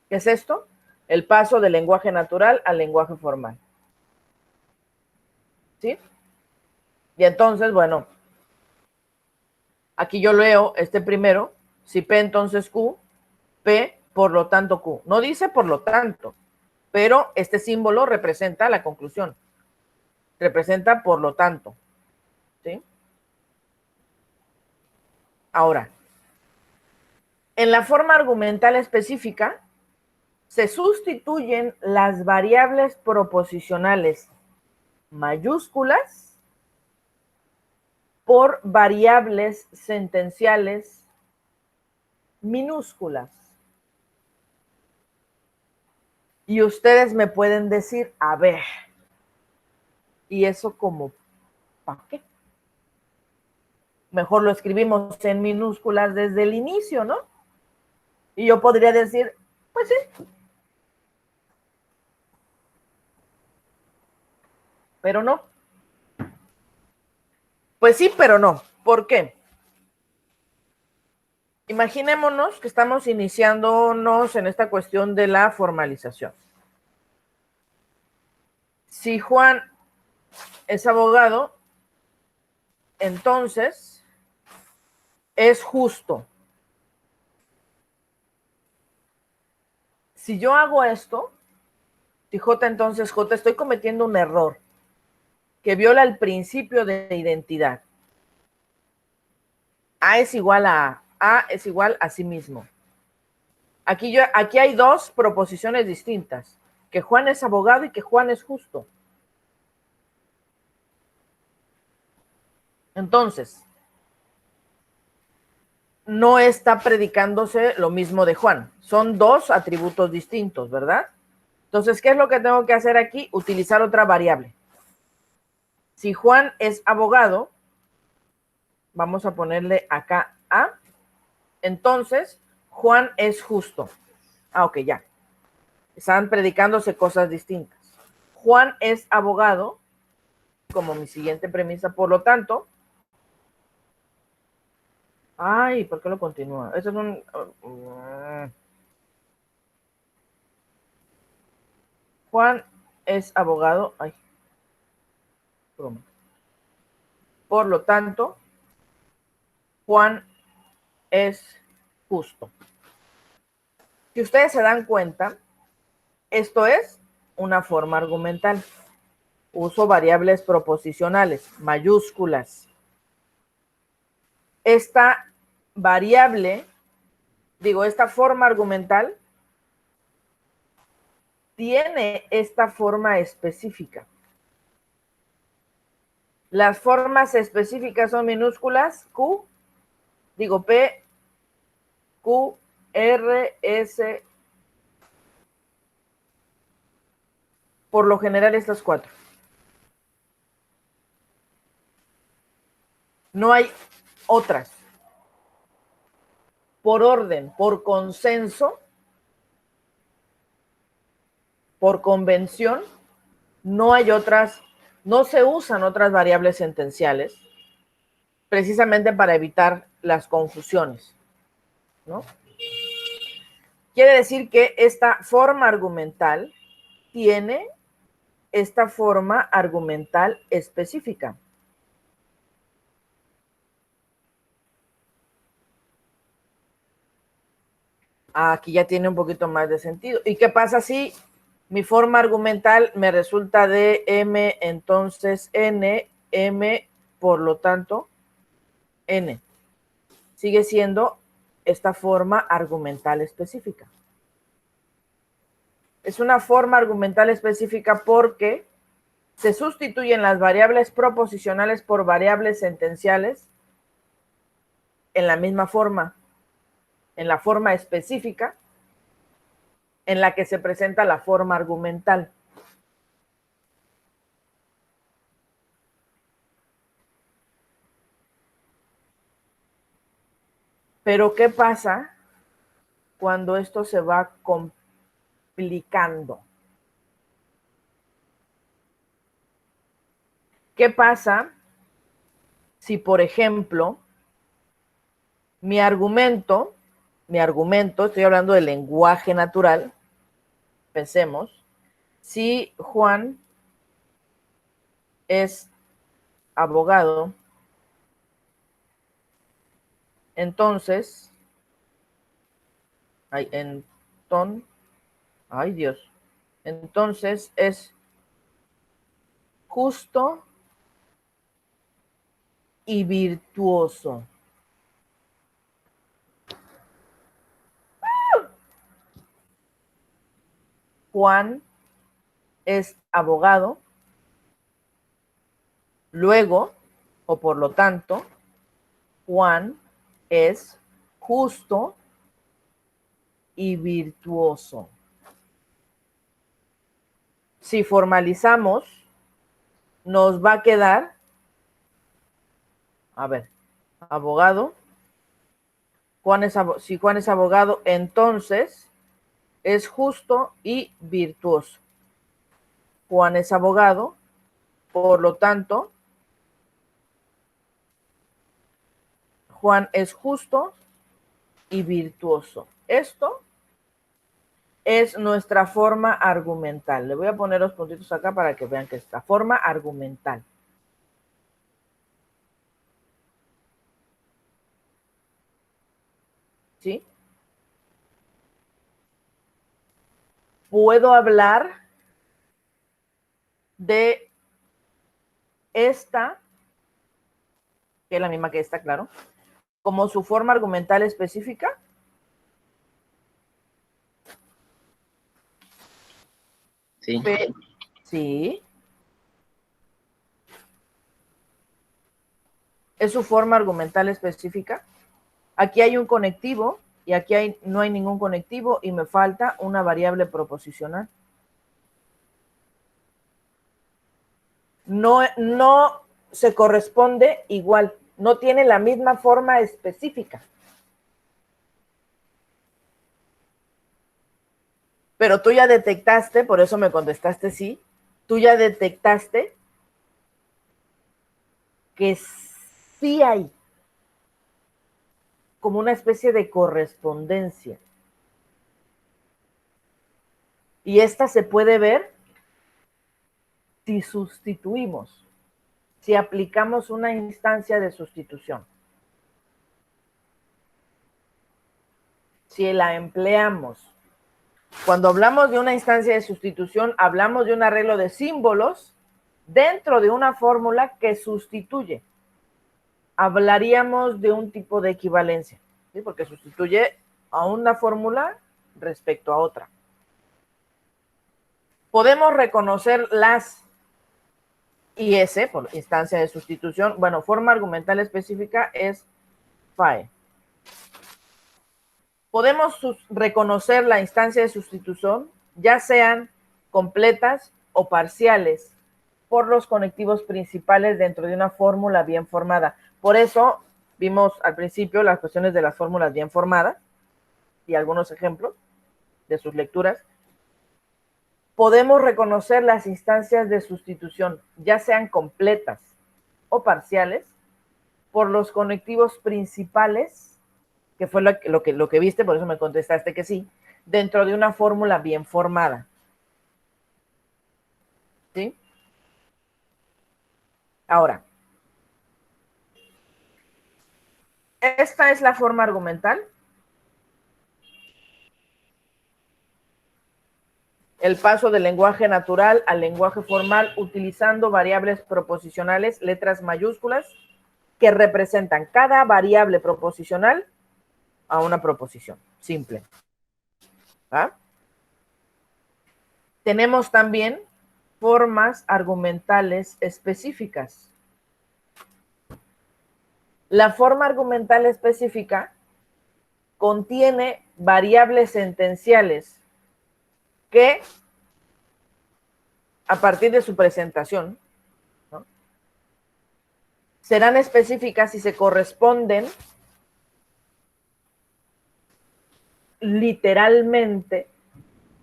¿Qué es esto? El paso del lenguaje natural al lenguaje formal. ¿Sí? Y entonces, bueno, aquí yo leo este primero, si P entonces Q, P por lo tanto Q. No dice por lo tanto, pero este símbolo representa la conclusión. Representa por lo tanto. ¿Sí? Ahora, en la forma argumental específica, se sustituyen las variables proposicionales mayúsculas por variables sentenciales minúsculas. Y ustedes me pueden decir, a ver, ¿y eso como para qué? mejor lo escribimos en minúsculas desde el inicio, ¿no? Y yo podría decir, pues sí, pero no. Pues sí, pero no. ¿Por qué? Imaginémonos que estamos iniciándonos en esta cuestión de la formalización. Si Juan es abogado, entonces es justo. Si yo hago esto, si J, entonces J, estoy cometiendo un error que viola el principio de identidad. A es igual A es igual a sí mismo. Aquí hay dos proposiciones distintas, que Juan es abogado y que Juan es justo. Entonces, no está predicándose lo mismo de Juan. Son dos atributos distintos, ¿verdad? Entonces, ¿qué es lo que tengo que hacer aquí? Utilizar otra variable. Si Juan es abogado, vamos a ponerle acá A, entonces Juan es justo. Ah, ok, ya. Están predicándose cosas distintas. Juan es abogado, como mi siguiente premisa, por lo tanto. Ay, ¿por qué lo continúa? Eso es un. Juan es abogado. Ay, broma. Por lo tanto, Juan es justo. Si ustedes se dan cuenta, esto es una forma argumental. Uso variables proposicionales, mayúsculas. Esta variable, esta forma argumental tiene esta forma específica. Las formas específicas son minúsculas, P, Q, R, S, por lo general estas cuatro. No hay otras. Por orden, por consenso, por convención, no hay otras, no se usan otras variables sentenciales, precisamente para evitar las confusiones, ¿no? Quiere decir que esta forma argumental tiene esta forma argumental específica. Aquí ya tiene un poquito más de sentido. ¿Y qué pasa si mi forma argumental me resulta de M, entonces N, M, por lo tanto, N? Sigue siendo esta forma argumental específica. Es una forma argumental específica porque se sustituyen las variables proposicionales por variables sentenciales en la misma forma, en la forma específica en la que se presenta la forma argumental. Pero ¿qué pasa cuando esto se va complicando? ¿Qué pasa si, por ejemplo, mi argumento, estoy hablando del lenguaje natural, pensemos, si Juan es abogado, entonces, entonces es justo y virtuoso. Juan es abogado, luego, o por lo tanto, Juan es justo y virtuoso. Si formalizamos, nos va a quedar, abogado. Si Juan es abogado, entonces es justo y virtuoso. Juan es abogado, por lo tanto, Juan es justo y virtuoso. Esto es nuestra forma argumental. Le voy a poner los puntitos acá para que vean que está. Forma argumental. ¿Sí? Puedo hablar de esta, que es la misma que esta, claro, como su forma argumental específica. Sí. Sí. Es su forma argumental específica. Aquí hay un conectivo y aquí no hay ningún conectivo y me falta una variable proposicional. No se corresponde igual, no tiene la misma forma específica. Pero tú ya detectaste, por eso me contestaste sí, tú ya detectaste que sí hay como una especie de correspondencia. Y esta se puede ver si sustituimos, si aplicamos una instancia de sustitución. Si la empleamos. Cuando hablamos de una instancia de sustitución, hablamos de un arreglo de símbolos dentro de una fórmula que sustituye. Hablaríamos de un tipo de equivalencia, ¿sí? Porque sustituye a una fórmula respecto a otra. Podemos reconocer las IS por instancia de sustitución. Bueno, forma argumental específica es FAE. Podemos reconocer la instancia de sustitución, ya sean completas o parciales, por los conectivos principales dentro de una fórmula bien formada. Por eso vimos al principio las cuestiones de las fórmulas bien formadas y algunos ejemplos de sus lecturas. Podemos reconocer las instancias de sustitución, ya sean completas o parciales, por los conectivos principales, que fue lo que viste, por eso me contestaste que sí, dentro de una fórmula bien formada. ¿Sí? Ahora, esta es la forma argumental. El paso del lenguaje natural al lenguaje formal utilizando variables proposicionales, letras mayúsculas, que representan cada variable proposicional a una proposición simple. ¿Ah? Tenemos también formas argumentales específicas. La forma argumental específica contiene variables sentenciales que, a partir de su presentación, ¿no?, serán específicas si se corresponden literalmente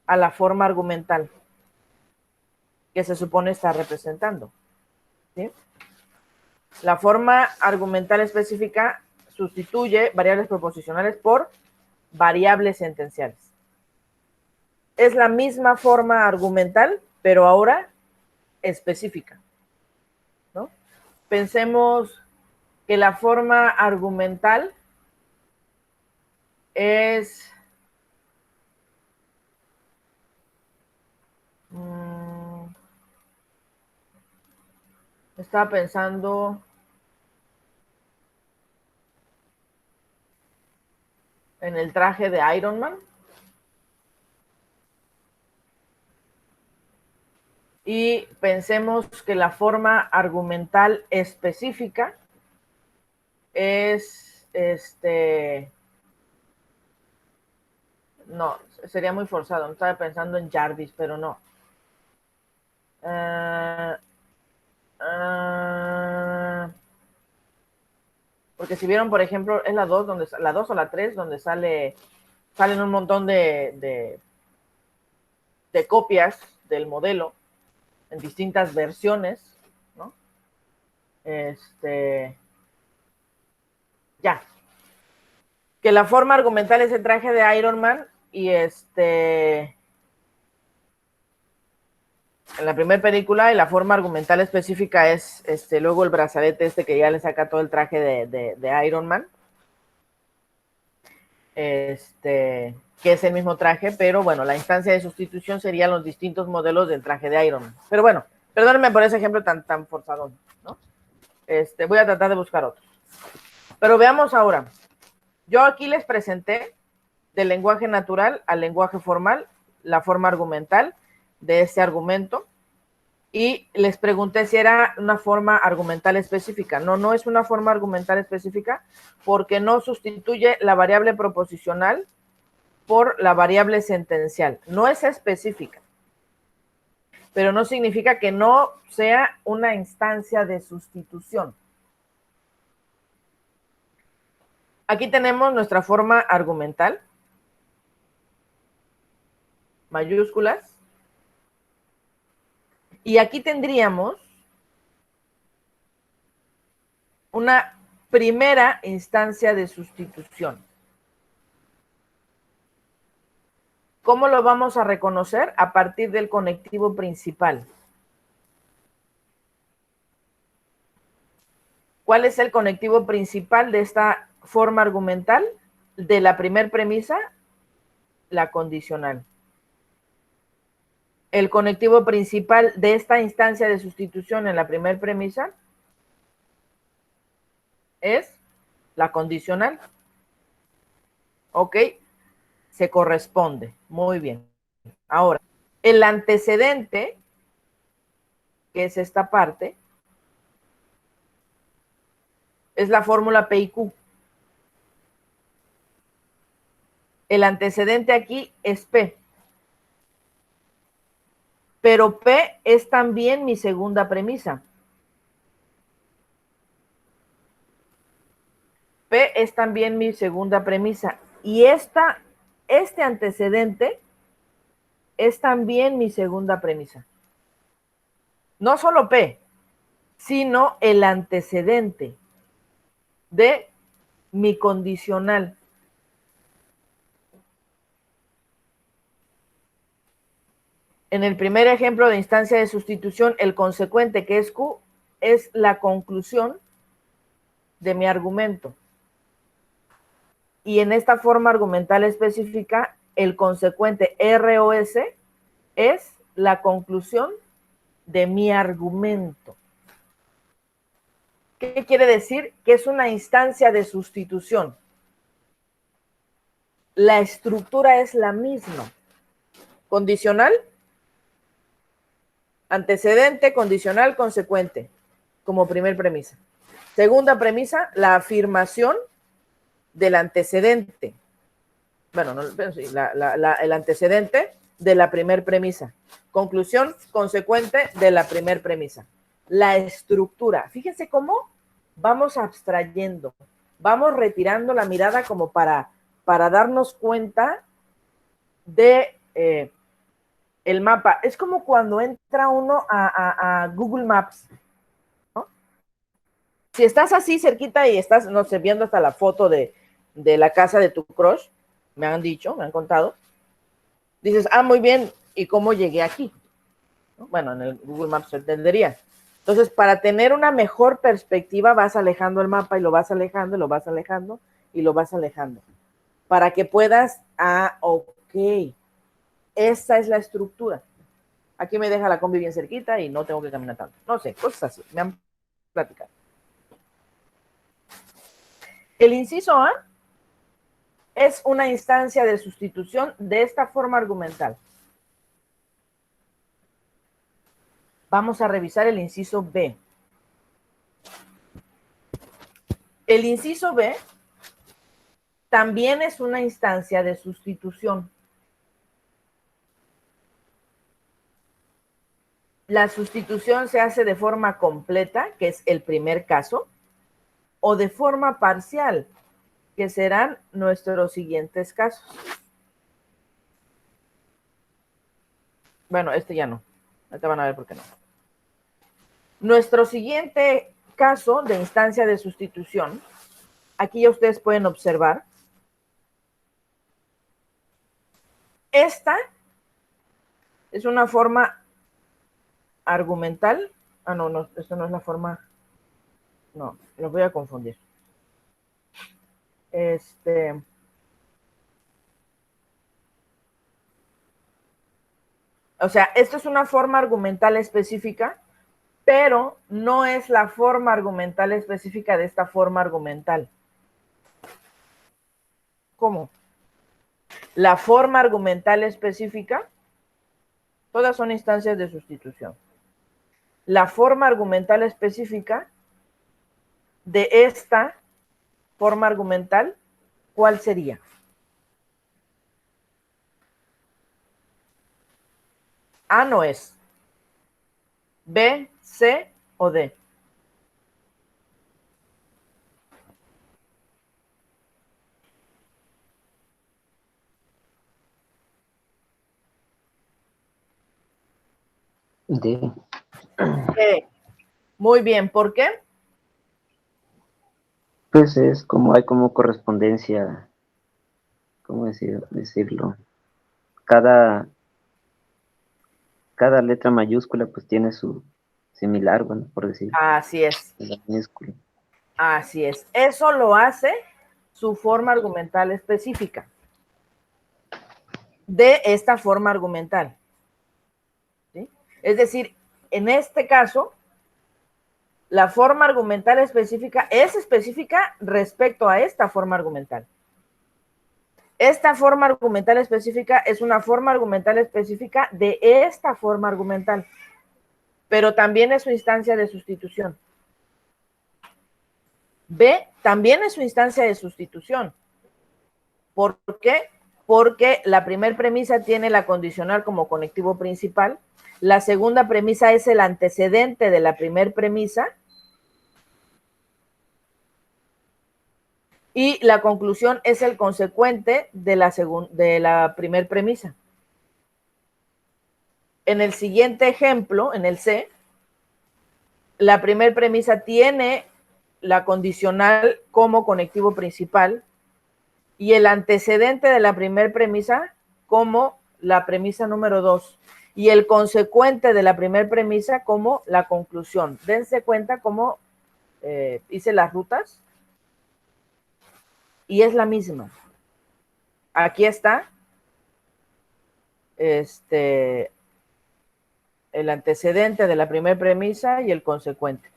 a la forma argumental que se supone está representando. ¿Sí? La forma argumental específica sustituye variables proposicionales por variables sentenciales. Es la misma forma argumental, pero ahora específica, ¿no? Pensemos que la forma argumental es estaba pensando en el traje de Iron Man y pensemos que la forma argumental específica es no, sería muy forzado. Estaba pensando en Jarvis, pero no. Porque si vieron, por ejemplo, es la 2, la 2 o la 3, donde salen un montón de copias del modelo en distintas versiones, ¿no? Ya. Que la forma argumental es el traje de Iron Man y en la primera película, y la forma argumental específica es luego el brazalete que ya le saca todo el traje de Iron Man. Que es el mismo traje, pero bueno, la instancia de sustitución serían los distintos modelos del traje de Iron Man. Pero bueno, perdónenme por ese ejemplo tan forzado, ¿no? Voy a tratar de buscar otros. Pero veamos ahora. Yo aquí les presenté del lenguaje natural al lenguaje formal, la forma argumental de ese argumento, y les pregunté si era una forma argumental específica. No, no es una forma argumental específica porque no sustituye la variable proposicional por la variable sentencial. No es específica, pero no significa que no sea una instancia de sustitución. Aquí tenemos nuestra forma argumental, mayúsculas, y aquí tendríamos una primera instancia de sustitución. ¿Cómo lo vamos a reconocer? A partir del conectivo principal. ¿Cuál es el conectivo principal de esta forma argumental? De la primer premisa, la condicional. El conectivo principal de esta instancia de sustitución en la primer premisa es la condicional. ¿Ok? Se corresponde. Muy bien. Ahora, el antecedente, que es esta parte, es la fórmula P y Q. El antecedente aquí es P. Pero P es también mi segunda premisa. P es también mi segunda premisa. Y este antecedente es también mi segunda premisa. No solo P, sino el antecedente de mi condicional. En el primer ejemplo de instancia de sustitución, el consecuente, que es Q, es la conclusión de mi argumento. Y en esta forma argumental específica, el consecuente ROS es la conclusión de mi argumento. ¿Qué quiere decir? Que es una instancia de sustitución. La estructura es la misma. Condicional, antecedente, condicional, consecuente, como primer premisa. Segunda premisa, la afirmación del antecedente. Bueno, no, pero sí, el antecedente de la primer premisa. Conclusión consecuente de la primer premisa. La estructura. Fíjense cómo vamos abstrayendo, vamos retirando la mirada como para darnos cuenta de el mapa. Es como cuando entra uno a Google Maps, ¿no? Si estás así cerquita y estás, no sé, viendo hasta la foto de la casa de tu crush, me han dicho, me han contado, dices, muy bien, ¿y cómo llegué aquí? ¿No? Bueno, en el Google Maps se entendería. Entonces, para tener una mejor perspectiva, vas alejando el mapa y lo vas alejando, y lo vas alejando, y lo vas alejando. Para que puedas, ok, esa es la estructura. Aquí me deja la combi bien cerquita y no tengo que caminar tanto. No sé, cosas así, me han platicado. El inciso A es una instancia de sustitución de esta forma argumental. Vamos a revisar el inciso B. El inciso B también es una instancia de sustitución. La sustitución se hace de forma completa, que es el primer caso, o de forma parcial, que serán nuestros siguientes casos. Bueno, este ya no. Ahorita van a ver por qué no. Nuestro siguiente caso de instancia de sustitución, aquí ya ustedes pueden observar, esta es una forma argumental. Ah, no, no, esto no es la forma. No, los voy a confundir. O sea, esto es una forma argumental específica, pero no es la forma argumental específica de esta forma argumental. ¿Cómo? La forma argumental específica, todas son instancias de sustitución. La forma argumental específica de esta forma argumental, ¿cuál sería? A no es. B, C o D. D. Muy bien, ¿por qué? Pues es como hay como correspondencia, ¿cómo decirlo? Cada letra mayúscula pues tiene su similar, bueno, por decirlo. Así es. La minúscula. Así es. Eso lo hace su forma argumental específica. De esta forma argumental. ¿Sí? Es decir, en este caso, la forma argumental específica es específica respecto a esta forma argumental. Esta forma argumental específica es una forma argumental específica de esta forma argumental, pero también es su instancia de sustitución. B también es su instancia de sustitución. ¿Por qué? Porque la primera premisa tiene la condicional como conectivo principal, la segunda premisa es el antecedente de la primera premisa y la conclusión es el consecuente de la primera premisa. En el siguiente ejemplo, en el C, la primera premisa tiene la condicional como conectivo principal y el antecedente de la primera premisa como la premisa número 2 y el consecuente de la primera premisa como la conclusión. Dense cuenta cómo hice las rutas y es la misma. Aquí está el antecedente de la primera premisa y el consecuente.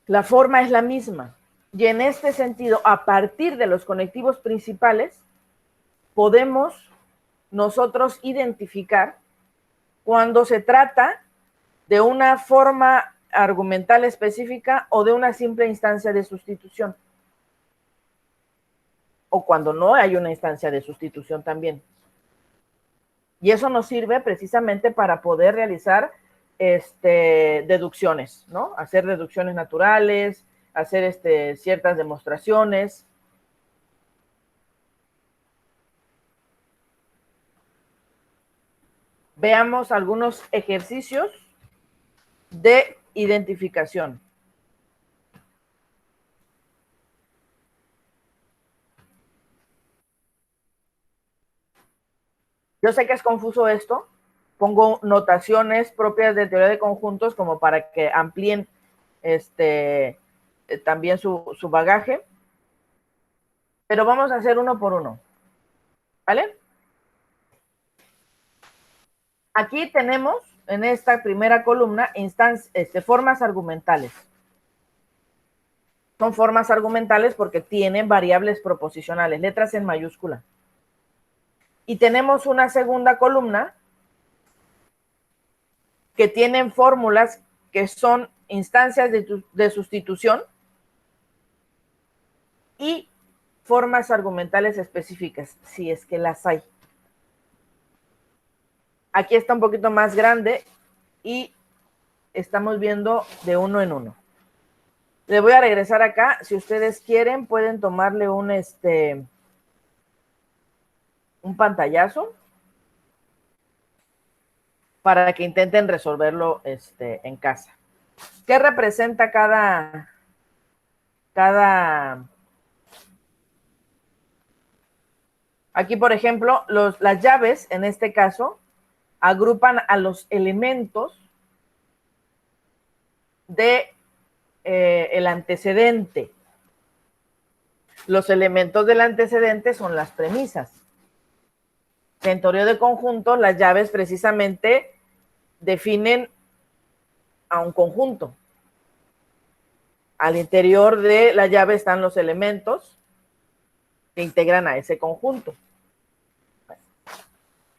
La forma es la misma. Y en este sentido, a partir de los conectivos principales, podemos nosotros identificar cuando se trata de una forma argumental específica o de una simple instancia de sustitución. O cuando no hay una instancia de sustitución también. Y eso nos sirve precisamente para poder realizar deducciones, ¿no? Hacer deducciones naturales, hacer ciertas demostraciones. Veamos algunos ejercicios de identificación. Yo sé que es confuso esto, pongo notaciones propias de teoría de conjuntos como para que amplíen también su bagaje, pero vamos a hacer uno por uno, ¿vale? Aquí tenemos en esta primera columna formas argumentales. Son formas argumentales porque tienen variables proposicionales, letras en mayúscula. Y tenemos una segunda columna que tienen fórmulas que son instancias de sustitución y formas argumentales específicas, si es que las hay. Aquí está un poquito más grande y estamos viendo de uno en uno. Le voy a regresar acá. Si ustedes quieren, pueden tomarle un pantallazo para que intenten resolverlo en casa. ¿Qué representa cada aquí, por ejemplo, las llaves, en este caso, agrupan a los elementos de el antecedente. Los elementos del antecedente son las premisas. En teoría de conjuntos, las llaves precisamente definen a un conjunto. Al interior de la llave están los elementos que integran a ese conjunto.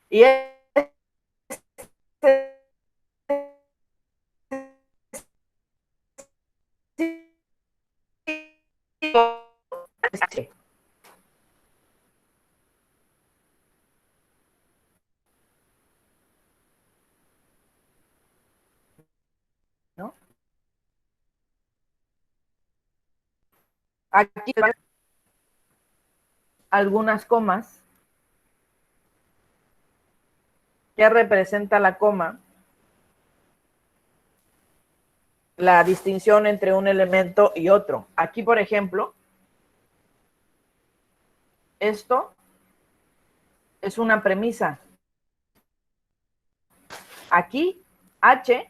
Y ¿no? Aquí algunas comas. ¿Qué representa la coma? La distinción entre un elemento y otro. Aquí, por ejemplo, esto es una premisa. Aquí, H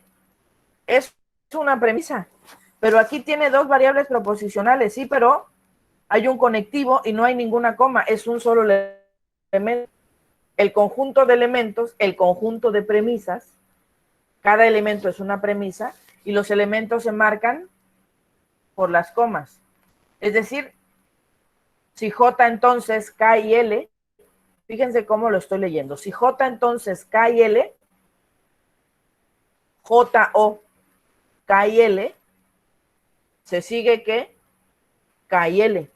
es una premisa, pero aquí tiene dos variables proposicionales, sí, pero hay un conectivo y no hay ninguna coma, es un solo elemento. El conjunto de elementos, el conjunto de premisas, cada elemento es una premisa y los elementos se marcan por las comas. Es decir, si J entonces K y L, fíjense cómo lo estoy leyendo, si J entonces K y L, J o K y L, se sigue que K y L.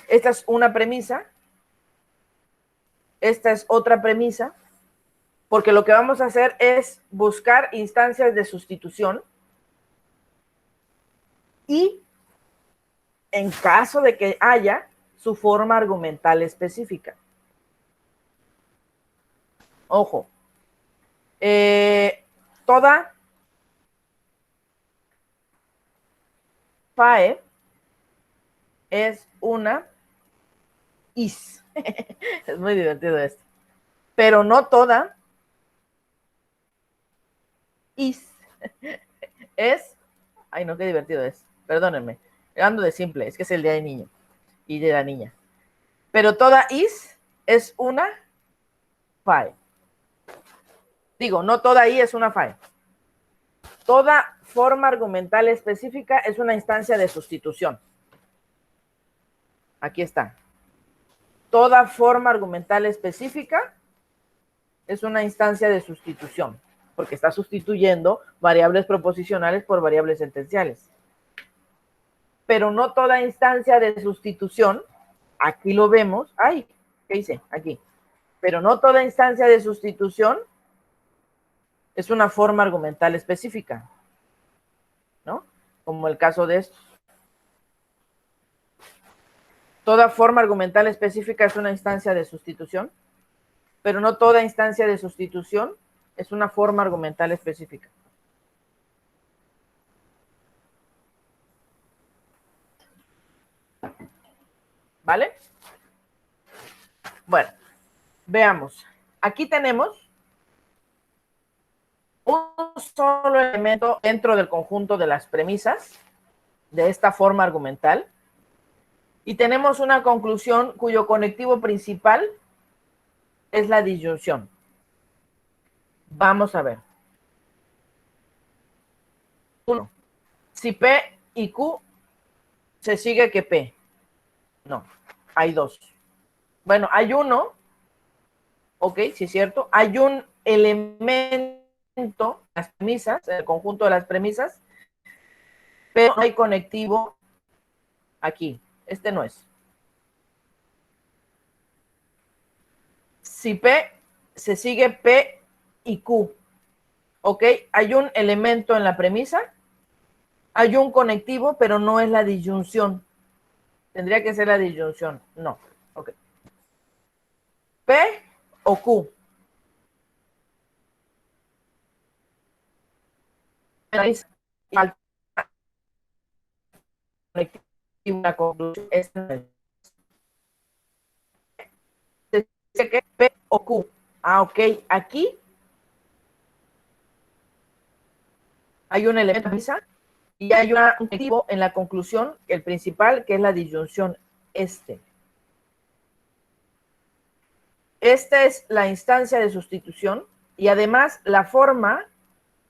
Esta es una premisa, esta es otra premisa, porque lo que vamos a hacer es buscar instancias de sustitución y en caso de que haya su forma argumental específica. Ojo, toda PAE es una is. Es muy divertido esto. Pero no toda is es. Ay, no, qué divertido es. Perdónenme. Ando de simple, es que es el día del niño y de la niña. Pero toda is es una PAE. Digo, no toda I es una PAE. Toda forma argumental específica es una instancia de sustitución. Aquí está. Toda forma argumental específica es una instancia de sustitución, porque está sustituyendo variables proposicionales por variables sentenciales. Pero no toda instancia de sustitución, aquí lo vemos, ay, ¿qué hice? Aquí. Pero no toda instancia de sustitución es una forma argumental específica, ¿no? Como el caso de estos. Toda forma argumental específica es una instancia de sustitución, pero no toda instancia de sustitución es una forma argumental específica. ¿Vale? Bueno, veamos. Aquí tenemos un solo elemento dentro del conjunto de las premisas de esta forma argumental y tenemos una conclusión cuyo conectivo principal es la disyunción. Vamos a ver. 1. Si P y Q se sigue que P. No, hay dos. Bueno, hay uno, ok, sí es cierto, hay un elemento, las premisas, el conjunto de las premisas, pero no hay conectivo aquí. Este no es. Si P se sigue P y Q. ¿Ok? Hay un elemento en la premisa, hay un conectivo, pero no es la disyunción. Tendría que ser la disyunción. No. Ok. ¿P o Q? Una conclusión es que P o Q. Ah, ok. Aquí hay un elemento y hay un conectivo en la conclusión, el principal, que es la disyunción. Esta es la instancia de sustitución y además la forma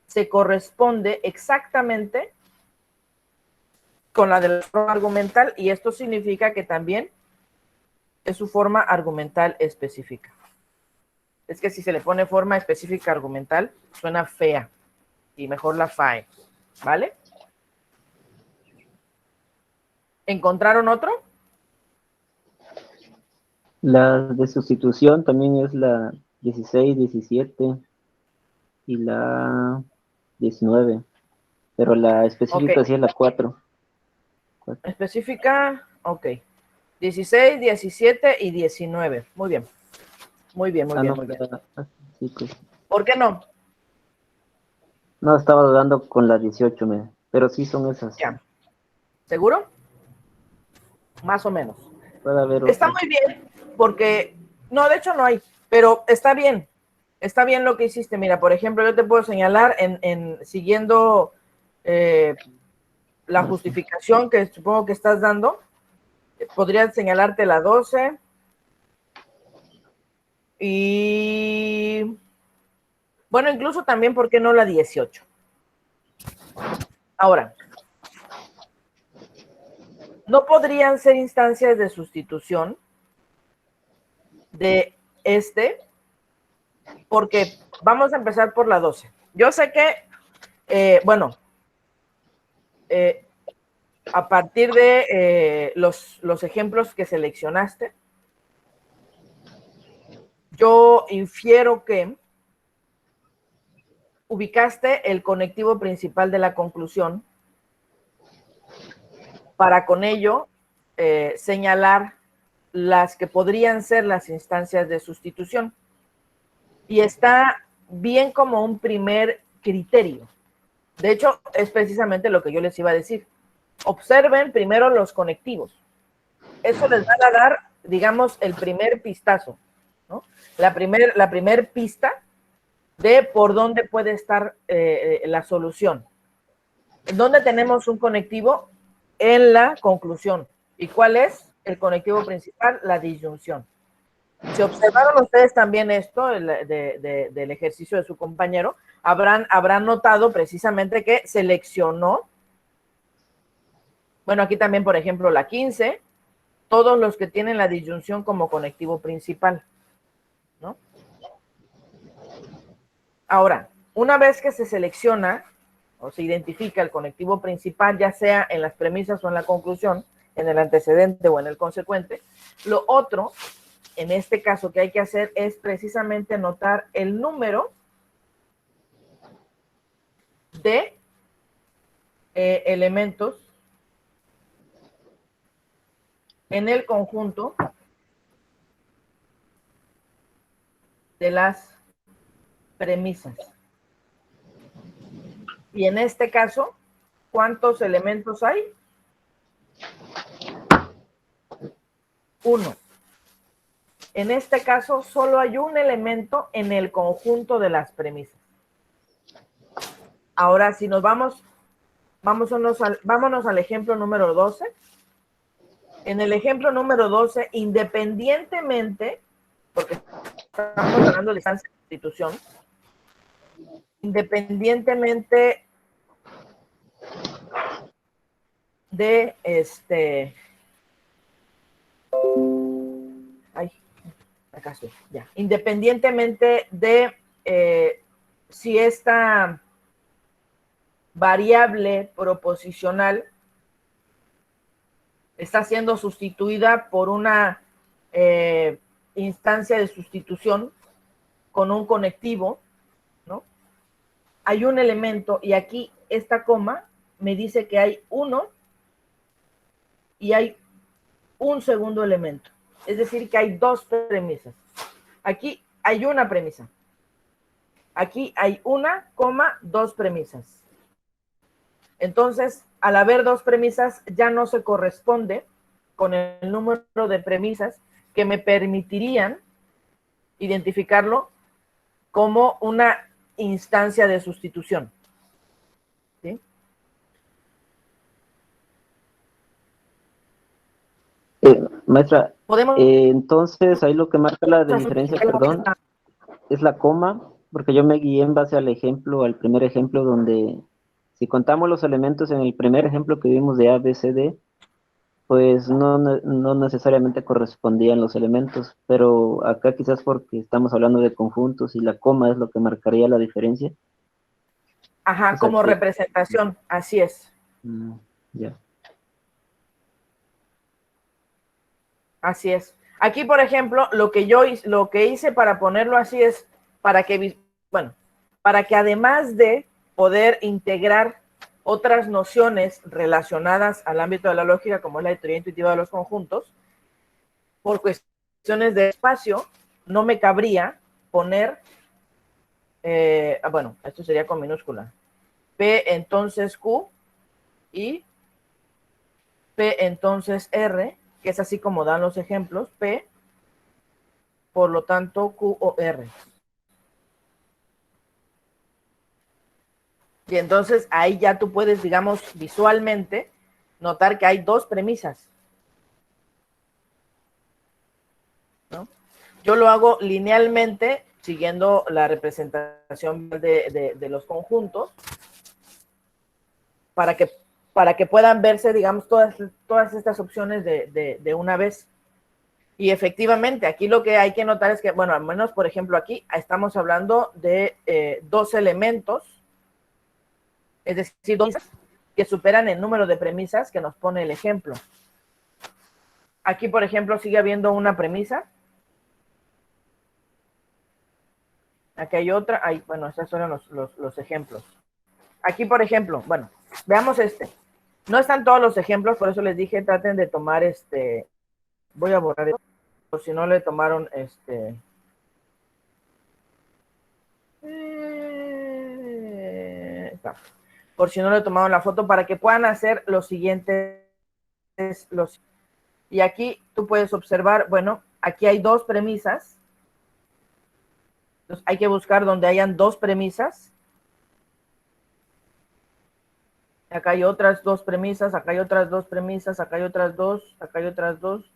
se corresponde exactamente con la de la forma argumental y esto significa que también es su forma argumental específica. Es que si se le pone forma específica argumental, suena fea y mejor la FAE, ¿vale? ¿Encontraron otro? La de sustitución también es la 16, 17 y la 19, pero la Ok. específica sí es la 4. Específica, ok. 16, 17 y 19. Muy bien. Muy bien, muy Ah, bien, no, muy bien. sí, pues. ¿Por qué no? No, estaba dudando con la 18, pero sí son esas. Ya. ¿Seguro? Más o menos. Puede haber Está otra. muy bien, porque, no, de hecho no hay, pero está bien. Está bien lo que hiciste. Mira, por ejemplo, yo te puedo señalar siguiendo la justificación que supongo que estás dando, podría señalarte la 12 y, bueno, incluso también, ¿por qué no la 18? Ahora, no podrían ser instancias de sustitución de porque vamos a empezar por la 12. Yo sé que, bueno, a partir de los ejemplos que seleccionaste, yo infiero que ubicaste el conectivo principal de la conclusión para con ello señalar las que podrían ser las instancias de sustitución. Y está bien como un primer criterio. De hecho, es precisamente lo que yo les iba a decir. Observen primero los conectivos. Eso les va a dar, digamos, el primer pistazo, ¿no? La primer pista de por dónde puede estar la solución. ¿En dónde tenemos un conectivo? En la conclusión. ¿Y cuál es el conectivo principal? La disyunción. Si observaron ustedes también esto del ejercicio de su compañero, habrán notado precisamente que seleccionó, bueno, aquí también, por ejemplo, la 15, todos los que tienen la disyunción como conectivo principal, ¿no? Ahora, una vez que se selecciona o se identifica el conectivo principal, ya sea en las premisas o en la conclusión, en el antecedente o en el consecuente, lo otro, en este caso, que hay que hacer es precisamente anotar el número de elementos en el conjunto de las premisas. Y en este caso, ¿cuántos elementos hay? 1. En este caso, solo hay un elemento en el conjunto de las premisas. Ahora, si nos vámonos al ejemplo número 12. En el ejemplo número 12, independientemente, porque estamos hablando de instancia de sustitución, independientemente de ay, acá estoy, ya, independientemente de si esta variable proposicional está siendo sustituida por una instancia de sustitución con un conectivo, hay un elemento y aquí esta coma me dice que hay uno y hay un segundo elemento. Es decir, que hay dos premisas. Aquí hay una premisa. Aquí hay una, coma, dos premisas. Entonces, al haber dos premisas, ya no se corresponde con el número de premisas que me permitirían identificarlo como una instancia de sustitución. ¿Sí? Maestra, Podemos entonces ahí lo que marca la diferencia, perdón, es la coma, porque yo me guié en base al ejemplo, al primer ejemplo, donde si contamos los elementos en el primer ejemplo que vimos de A, B, C, D, pues no necesariamente correspondían los elementos, pero acá quizás porque estamos hablando de conjuntos y la coma es lo que marcaría la diferencia. Ajá, O sea como que, representación, así es. ya. Así es. Aquí, por ejemplo, lo que hice para ponerlo así es para que, bueno, para que además de poder integrar otras nociones relacionadas al ámbito de la lógica, como es la teoría intuitiva de los conjuntos, por cuestiones de espacio, no me cabría poner, bueno, esto sería con minúscula, P entonces Q y P entonces R, que es así como dan los ejemplos, P, por lo tanto, Q o R. Y entonces ahí ya tú puedes, digamos, visualmente notar que hay dos premisas, ¿no? Yo lo hago linealmente, siguiendo la representación de los conjuntos, para que puedan verse, digamos, todas estas opciones de una vez. Y efectivamente, aquí lo que hay que notar es que, bueno, al menos, por ejemplo, aquí estamos hablando de dos elementos, es decir, dos que superan el número de premisas que nos pone el ejemplo. Aquí, por ejemplo, sigue habiendo una premisa. Aquí hay otra. Bueno, estos son los ejemplos. Aquí, por ejemplo, bueno, veamos este. No están todos los ejemplos, por eso les dije, traten de tomar voy a borrar esto, por si no le tomaron por si no le tomaron la foto, para que puedan hacer los siguientes, y aquí tú puedes observar, bueno, aquí hay dos premisas. Entonces hay que buscar donde hayan dos premisas. Acá hay otras dos premisas, acá hay otras dos premisas, acá hay otras dos, acá hay otras dos,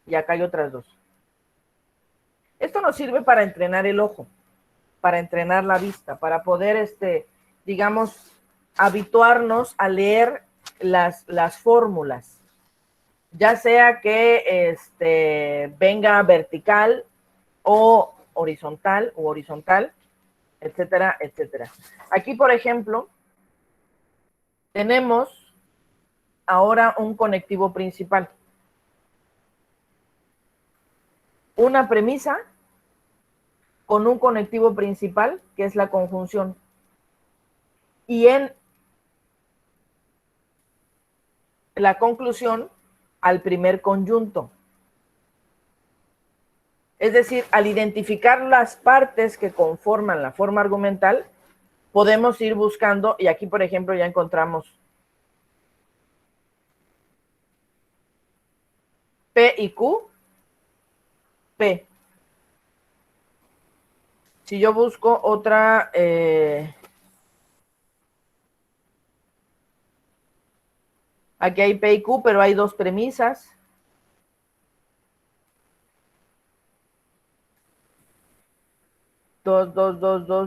y acá hay otras dos. Esto nos sirve para entrenar el ojo, para entrenar la vista, para poder, digamos, habituarnos a leer las fórmulas, ya sea que venga vertical o horizontal, etcétera, etcétera. Aquí, por ejemplo, tenemos ahora un conectivo principal. Una premisa con un conectivo principal, que es la conjunción. Y en la conclusión, al primer conjunto. Es decir, al identificar las partes que conforman la forma argumental, podemos ir buscando, y aquí, por ejemplo, ya encontramos P y Q, P. Si yo busco otra, aquí hay P y Q, pero hay dos premisas. Dos,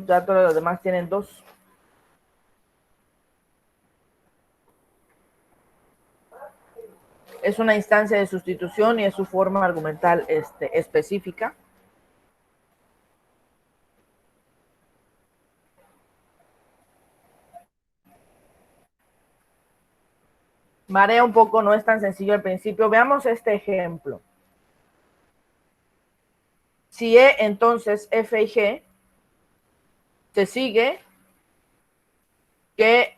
ya todos los demás tienen dos. Es una instancia de sustitución y es su forma argumental específica. Marea un poco, no es tan sencillo al principio. Veamos este ejemplo. Si E, entonces F y G se sigue que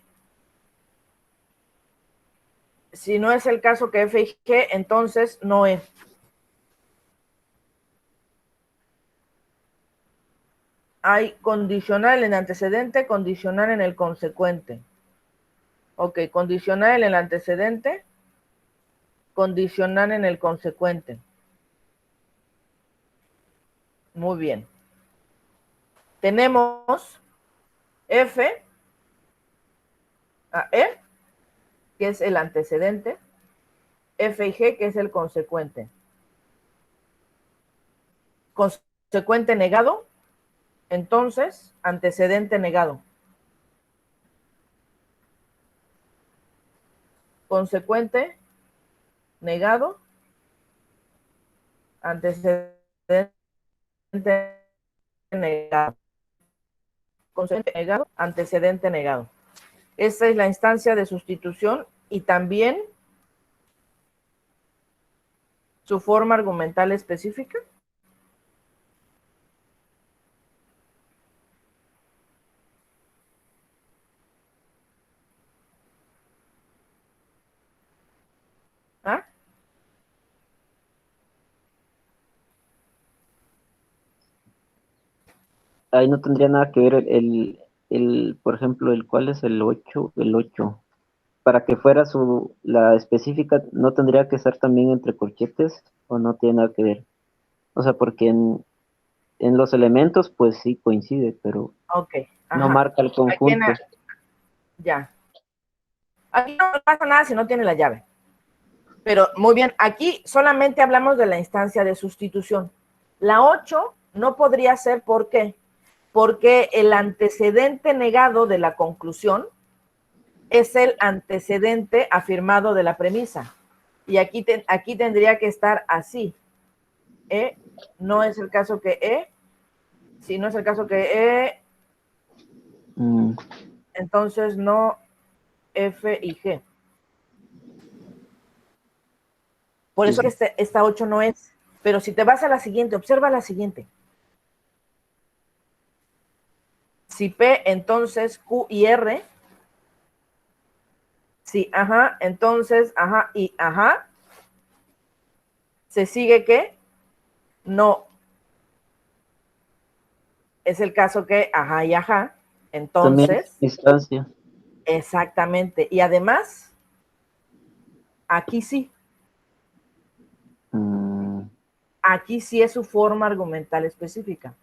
si no es el caso que F y G, entonces no es. Hay condicional en antecedente, condicional en el consecuente. Ok, condicional en el antecedente, condicional en el consecuente. Muy bien. Tenemos F a E, que es el antecedente, F y G, que es el consecuente. Consecuente negado, entonces antecedente negado. Consecuente negado, antecedente negado. Consecuente negado, antecedente negado. Esta es la instancia de sustitución y también su forma argumental específica. ¿Ah? Ahí no tendría nada que ver por ejemplo, ¿cuál es el 8? El 8. Para que fuera la específica, ¿no tendría que estar también entre corchetes o no tiene nada que ver? O sea, porque en los elementos, pues sí coincide, pero Ok, no ajá. marca el Aquí en conjunto. ya. Aquí no pasa nada si no tiene la llave. Pero muy bien, aquí solamente hablamos de la instancia de sustitución. La 8 no podría ser, ¿por qué? Porque el antecedente negado de la conclusión es el antecedente afirmado de la premisa. Y aquí tendría que estar así. E no es el caso que E. Si no es el caso que E, Mm, entonces no F y G. Por sí, eso sí. esta 8 no es. Pero si te vas a la siguiente, observa la siguiente. Si P, entonces Q y R. Si ajá, entonces ajá y ajá. ¿Se sigue que? No. Es el caso que ajá y ajá. También Entonces, instancia. exactamente. Y además, aquí sí. Mm, Aquí sí es su forma argumental específica.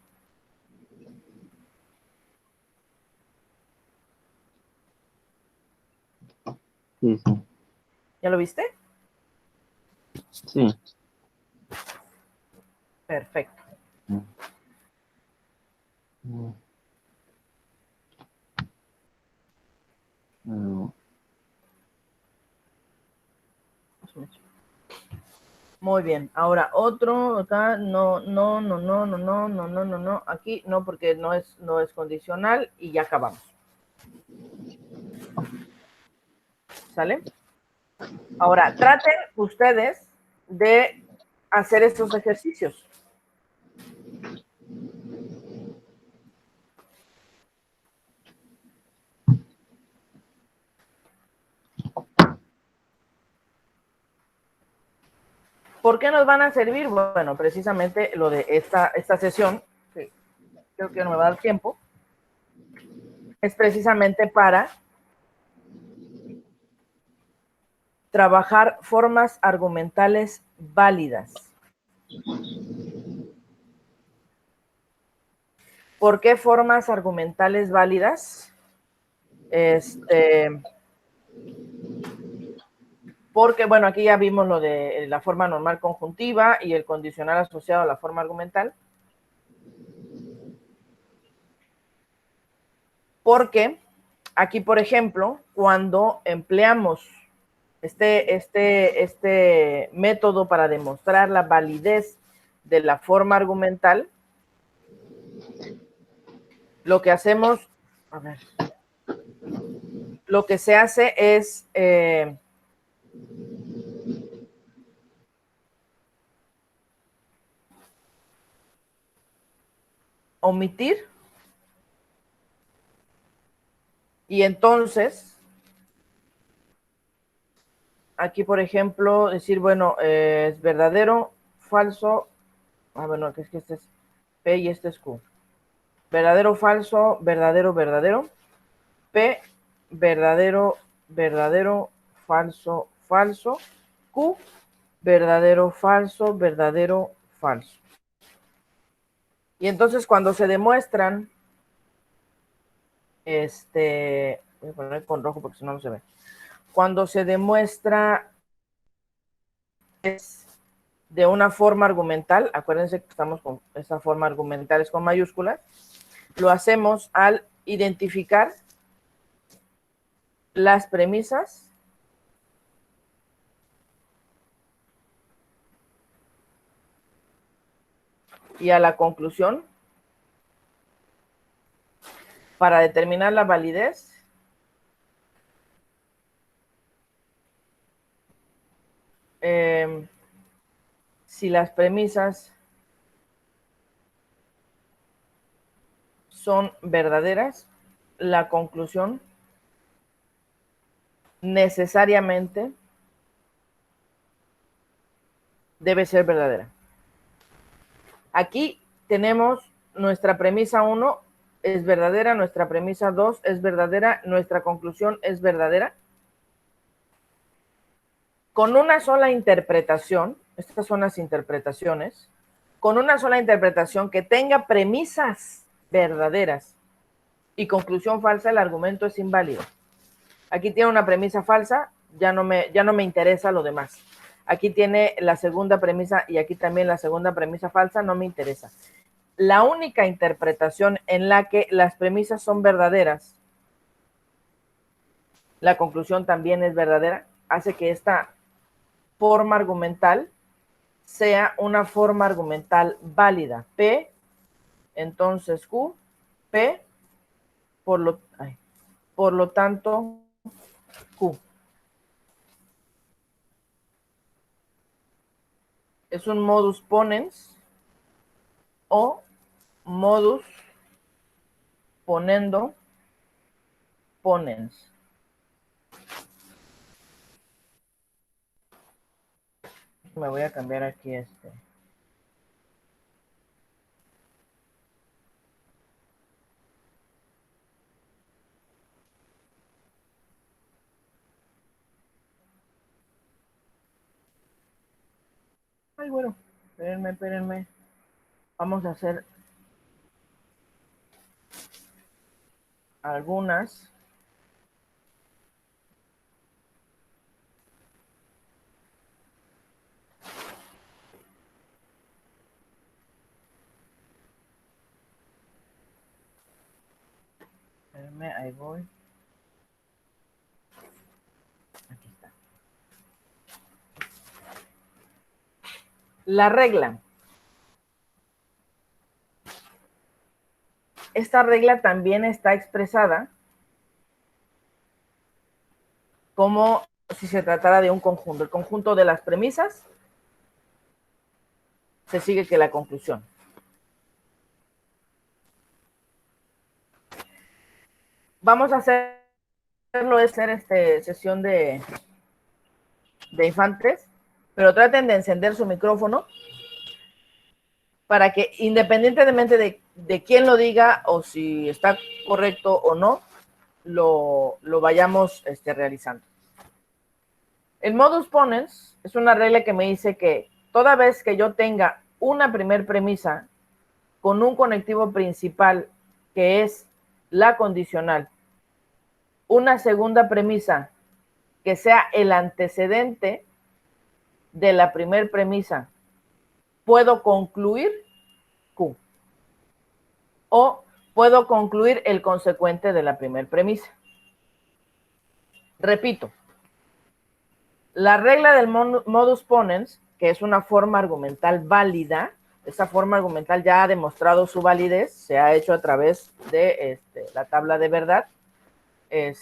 sí, sí. ¿Ya lo viste? Sí. Perfecto. Mm, mm, mm. Muy bien. Ahora otro acá, no, no, no, no, no, no, no, no, no, no. Aquí no, porque no es condicional y ya acabamos. ¿Sale? Ahora, traten ustedes de hacer estos ejercicios. ¿Por qué nos van a servir? Bueno, precisamente lo de esta sesión, que creo que no me va a dar tiempo, es precisamente para trabajar formas argumentales válidas. ¿Por qué formas argumentales válidas? Porque, bueno, aquí ya vimos lo de la forma normal conjuntiva y el condicional asociado a la forma argumental. Porque aquí, por ejemplo, cuando empleamos este método para demostrar la validez de la forma argumental, lo que hacemos, a ver, lo que se hace es omitir Y entonces, aquí, por ejemplo, decir, bueno, es verdadero, falso. Bueno, que es que este es P y este es Q. Verdadero, falso, verdadero, verdadero. P, verdadero, verdadero, falso, falso. Q, verdadero, falso, verdadero, falso. Y entonces cuando se demuestran, voy a poner con rojo porque si no, no se ve. Cuando se demuestra es de una forma argumental, acuérdense que estamos con esta forma argumental es con mayúsculas, lo hacemos al identificar las premisas y a la conclusión para determinar la validez si las premisas son verdaderas, la conclusión necesariamente debe ser verdadera. Aquí tenemos nuestra premisa 1 es verdadera, nuestra premisa 2 es verdadera, nuestra conclusión es verdadera. Con una sola interpretación, estas son las interpretaciones, con una sola interpretación que tenga premisas verdaderas y conclusión falsa, el argumento es inválido. Aquí tiene una premisa falsa, ya no me interesa lo demás. Aquí tiene la segunda premisa y aquí también la segunda premisa falsa, no me interesa. La única interpretación en la que las premisas son verdaderas, la conclusión también es verdadera, hace que esta forma argumental sea una forma argumental válida. P, entonces Q, P, por lo tanto, Q. Es un modus ponens o modus ponendo ponens. Me voy a cambiar aquí Ay, bueno, espérenme. Vamos a hacer algunas. Espérenme, ahí voy. Aquí está. La regla. Esta regla también está expresada como si se tratara de un conjunto. El conjunto de las premisas se sigue que la conclusión. Vamos a hacerlo, es hacer sesión de infantes, pero traten de encender su micrófono para que independientemente de quién lo diga o si está correcto o no, lo vayamos realizando. El modus ponens es una regla que me dice que toda vez que yo tenga una primer premisa con un conectivo principal que es la condicional, una segunda premisa que sea el antecedente de la primer premisa, puedo concluir Q. O puedo concluir el consecuente de la primer premisa. Repito, la regla del modus ponens, que es una forma argumental válida, esa forma argumental ya ha demostrado su validez, se ha hecho a través de la tabla de verdad. Ay,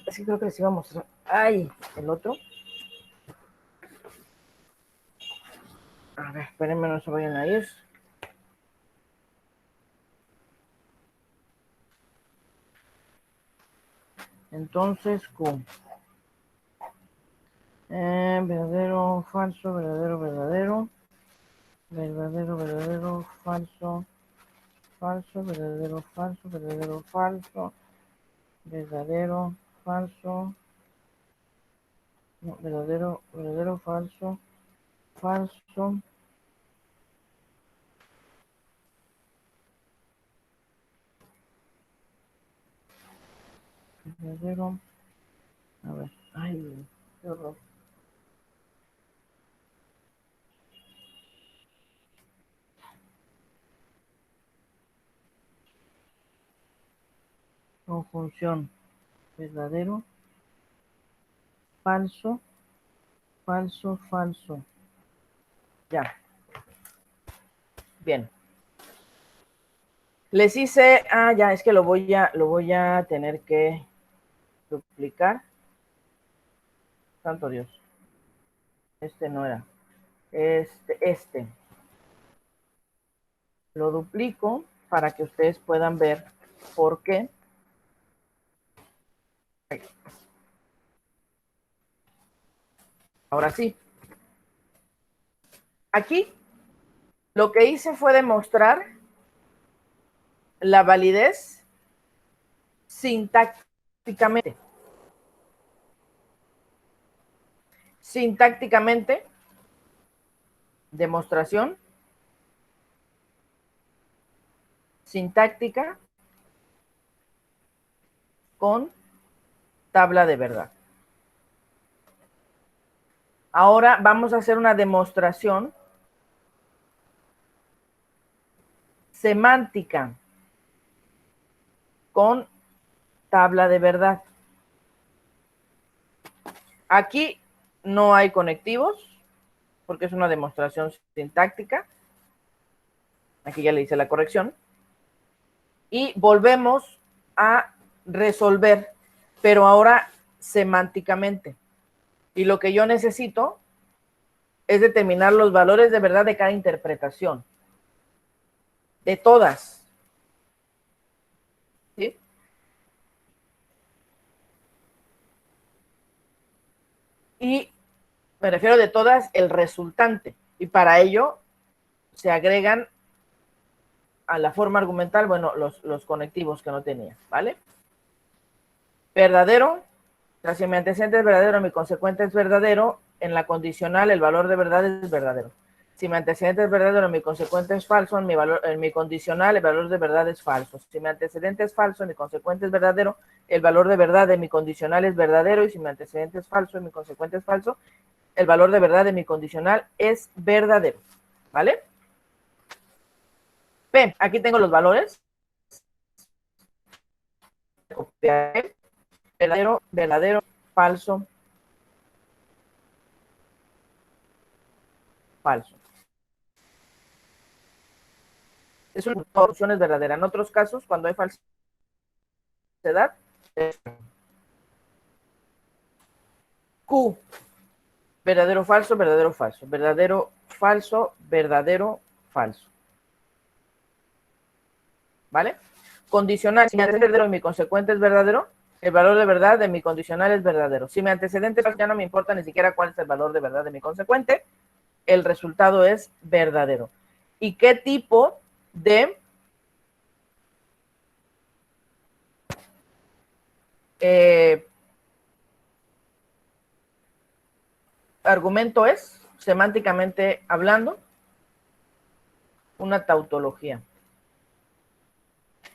es que creo que les iba a mostrar. Ay, el otro. A ver, espérenme, no se vayan a ir. Entonces, Q. Verdadero, falso, verdadero, verdadero. Verdadero, verdadero, falso. Falso, verdadero, falso, verdadero, falso. Verdadero, falso. No, verdadero, verdadero, falso. Falso. Verdadero. A ver. Ay, qué horror. Conjunción. Verdadero. Falso. Falso, falso. Ya. Bien. Les hice, ya, es que lo voy a tener que duplicar. Santo Dios. Este no era. Este. Lo duplico para que ustedes puedan ver por qué. Ahora sí. Aquí lo que hice fue demostrar la validez sintácticamente. Sintácticamente, demostración sintáctica con tabla de verdad. Ahora vamos a hacer una demostración semántica con tabla de verdad. Aquí no hay conectivos porque es una demostración sintáctica. Aquí ya le hice la corrección. Y volvemos a resolver, pero ahora semánticamente. Y lo que yo necesito es determinar los valores de verdad de cada interpretación. De todas. ¿Sí? Y me refiero de todas el resultante. Y para ello se agregan a la forma argumental, bueno, los conectivos que no tenía, ¿vale? Verdadero, o sea, si mi antecedente es verdadero, mi consecuente es verdadero, en la condicional el valor de verdad es verdadero. Si mi antecedente es verdadero, mi consecuente es falso, en mi condicional el valor de verdad es falso. Si mi antecedente es falso, mi consecuente es verdadero, el valor de verdad de mi condicional es verdadero, y si mi antecedente es falso y mi consecuente es falso, el valor de verdad de mi condicional es verdadero. ¿Vale? Ven, aquí tengo los valores. Copiaré. Verdadero, verdadero, falso, falso. Es una opción es verdadera. En otros casos, cuando hay falsedad, Q, verdadero, falso, verdadero, falso, verdadero, falso, verdadero, falso. ¿Vale? Condicional, si mi antecedente es verdadero y mi consecuente es verdadero, el valor de verdad de mi condicional es verdadero. Si mi antecedente ya no me importa ni siquiera cuál es el valor de verdad de mi consecuente, el resultado es verdadero. ¿Y qué tipo de argumento es, semánticamente hablando? Una tautología.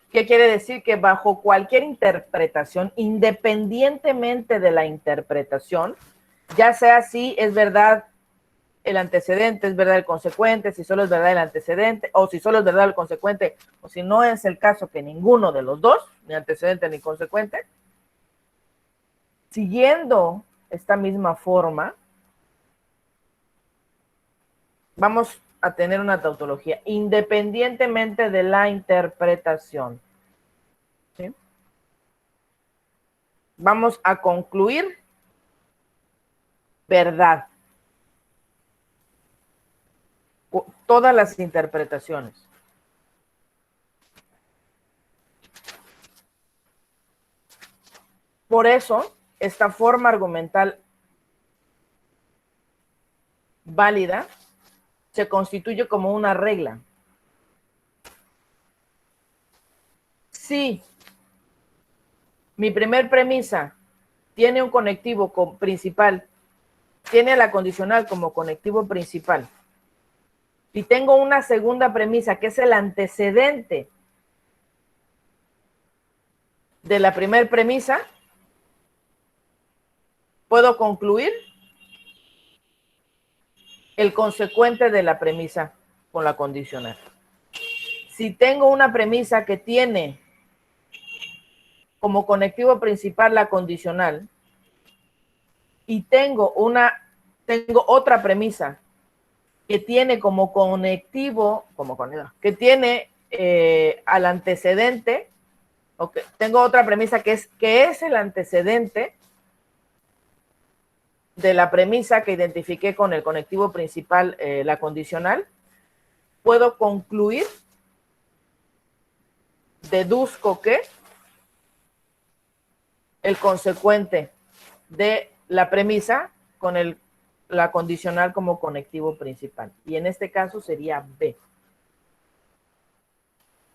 ¿Qué quiere decir? Que bajo cualquier interpretación, independientemente de la interpretación, ya sea si es verdad el antecedente, es verdad el consecuente, si solo es verdad el antecedente, o si solo es verdad el consecuente, o si no es el caso que ninguno de los dos, ni antecedente ni consecuente, siguiendo esta misma forma, vamos a tener una tautología, independientemente de la interpretación. ¿Sí? Vamos a concluir verdad. Todas las interpretaciones. por eso esta forma argumental válida se constituye como una regla. Si mi primer premisa tiene un conectivo principal, tiene la condicional como conectivo principal, y tengo una segunda premisa que es el antecedente de la primera premisa, puedo concluir el consecuente de la premisa con la condicional. Si tengo una premisa que tiene como conectivo principal la condicional y tengo otra premisa que tiene como conectivo, que tiene al antecedente, okay, tengo otra premisa que es el antecedente de la premisa que identifiqué con el conectivo principal, la condicional, puedo concluir, deduzco que el consecuente de la premisa con la condicional como conectivo principal. Y en este caso sería B.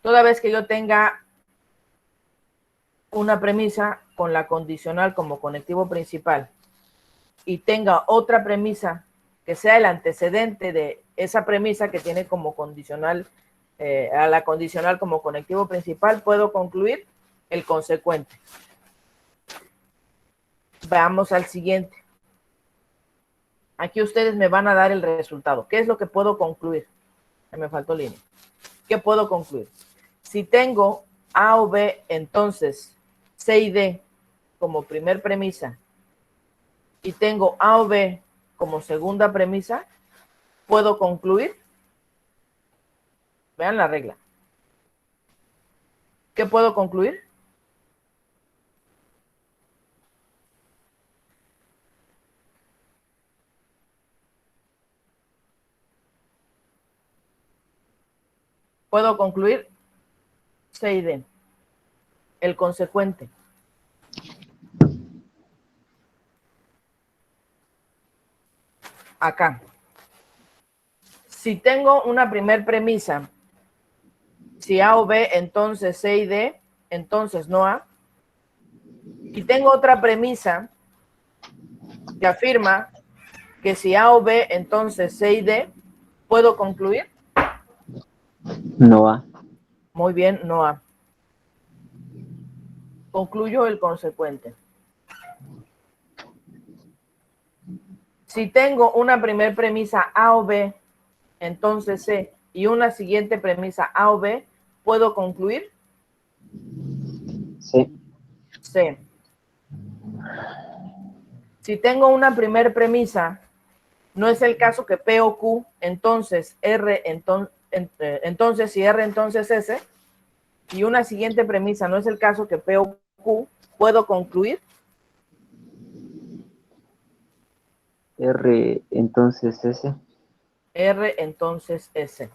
Toda vez que yo tenga una premisa con la condicional como conectivo principal y tenga otra premisa que sea el antecedente de esa premisa que tiene como condicional, a la condicional como conectivo principal, puedo concluir el consecuente. Veamos al siguiente. Aquí ustedes me van a dar el resultado. ¿Qué es lo que puedo concluir? Me faltó línea. ¿Qué puedo concluir? Si tengo A o B, entonces C y D como primer premisa y tengo A o B como segunda premisa, puedo concluir. Vean la regla. ¿Qué puedo concluir? Puedo concluir C y D. El consecuente. Acá. Si tengo una primer premisa, si A o B, entonces C y D, entonces no A. Y tengo otra premisa que afirma que si A o B, entonces C y D, ¿puedo concluir? No A. Muy bien, no A. Concluyo el consecuente. Si tengo una primer premisa A o B, entonces C, y una siguiente premisa A o B, ¿puedo concluir? Sí. C. Si tengo una primer premisa, no es el caso que P o Q, entonces R, entonces si R, entonces S, y una siguiente premisa, no es el caso que P o Q, ¿puedo concluir? R, entonces S. R, entonces S.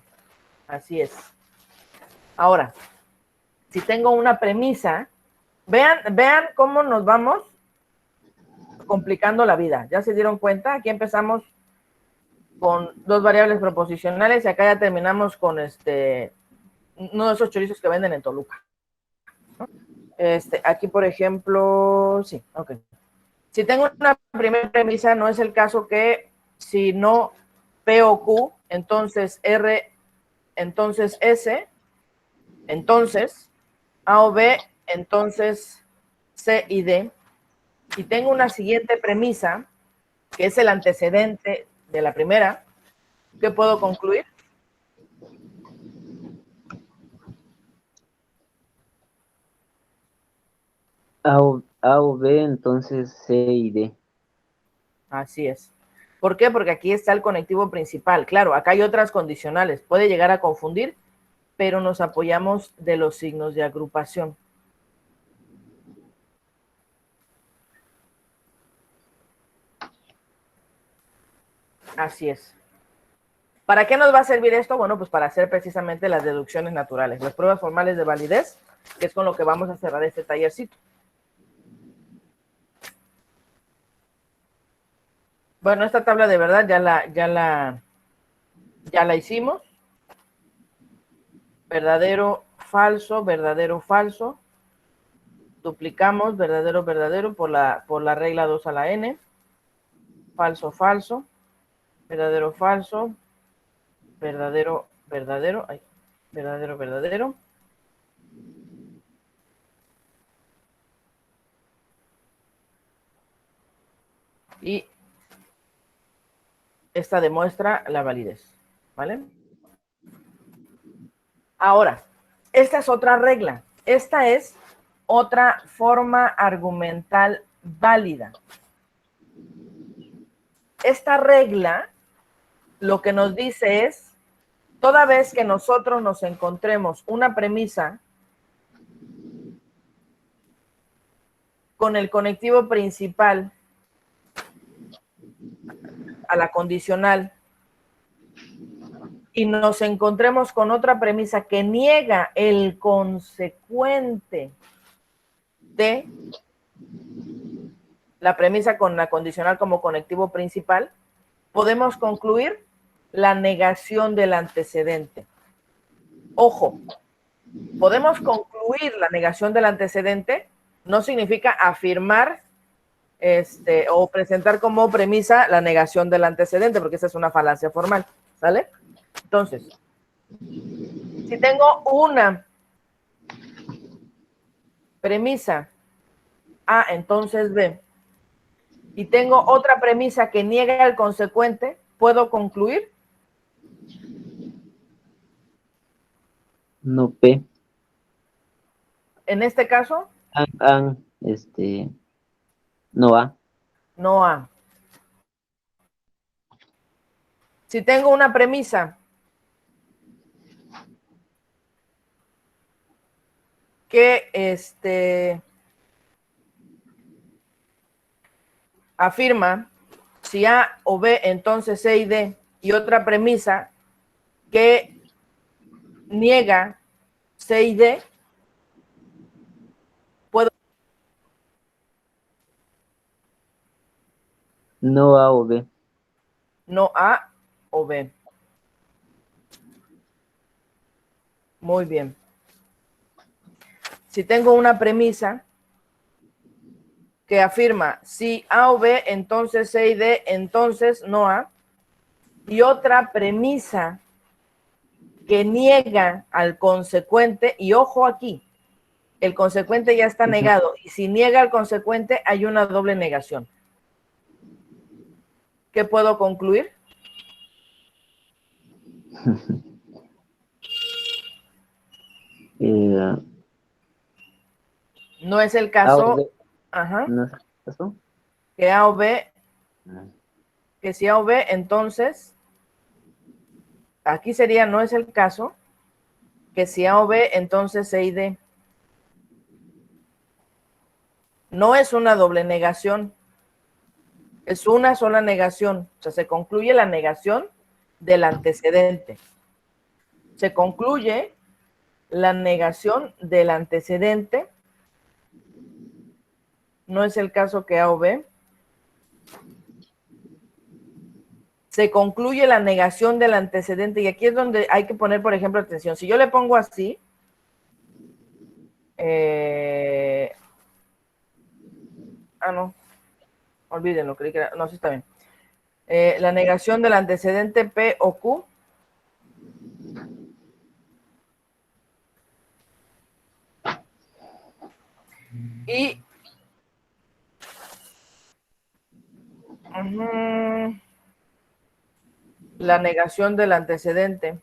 Así es. Ahora, si tengo una premisa, vean cómo nos vamos complicando la vida. ¿Ya se dieron cuenta? Aquí empezamos con dos variables proposicionales y acá ya terminamos con uno de esos chorizos que venden en Toluca. Aquí, por ejemplo, sí, ok. Si tengo una primera premisa, no es el caso que si no P o Q, entonces R, entonces S, entonces A o B, entonces C y D. Y tengo una siguiente premisa, que es el antecedente de la primera, ¿qué puedo concluir? A o B, entonces C y D. Así es. ¿Por qué? Porque aquí está el conectivo principal. Claro, acá hay otras condicionales. Puede llegar a confundir, pero nos apoyamos de los signos de agrupación. Así es. ¿Para qué nos va a servir esto? Bueno, pues para hacer precisamente las deducciones naturales, las pruebas formales de validez, que es con lo que vamos a cerrar este tallercito. Bueno, esta tabla de verdad ya la hicimos. Verdadero, falso, verdadero, falso. Duplicamos verdadero, verdadero por la regla 2 a la n. Falso, falso. Verdadero, falso. Verdadero, verdadero. Ay, verdadero, verdadero. Y esta demuestra la validez, ¿vale? Ahora, esta es otra regla. Esta es otra forma argumental válida. Esta regla lo que nos dice es, toda vez que nosotros nos encontremos una premisa con el conectivo principal a la condicional y nos encontremos con otra premisa que niega el consecuente de la premisa con la condicional como conectivo principal, podemos concluir la negación del antecedente. Ojo, podemos concluir la negación del antecedente, no significa afirmar o presentar como premisa la negación del antecedente, porque esa es una falacia formal, ¿sale? Entonces, si tengo una premisa A, entonces B, y tengo otra premisa que niega el consecuente, ¿puedo concluir? No P. En este caso, No A. no A. Si tengo una premisa que afirma si A o B, entonces C y D, y otra premisa que niega C y D, puedo. No A o B. No A o B. Muy bien. Si tengo una premisa que afirma si A o B, entonces C y D, entonces no A, y otra premisa que niega al consecuente, y ojo aquí, el consecuente ya está negado, y si niega al consecuente hay una doble negación. ¿Qué puedo concluir? No es el A o caso, B. ajá, ¿No es eso? que A o B, que si A o B, entonces, aquí sería, no es el caso, que si A o B, entonces C y D. No es una doble negación, es una sola negación. O sea, se concluye la negación del antecedente. Se concluye la negación del antecedente. No es el caso que A o B. Se concluye la negación del antecedente. Y aquí es donde hay que poner, por ejemplo, atención. Si yo le pongo así, no, olvídenlo, creí que era, no, sí está bien. La negación del antecedente P o Q. Y la negación del antecedente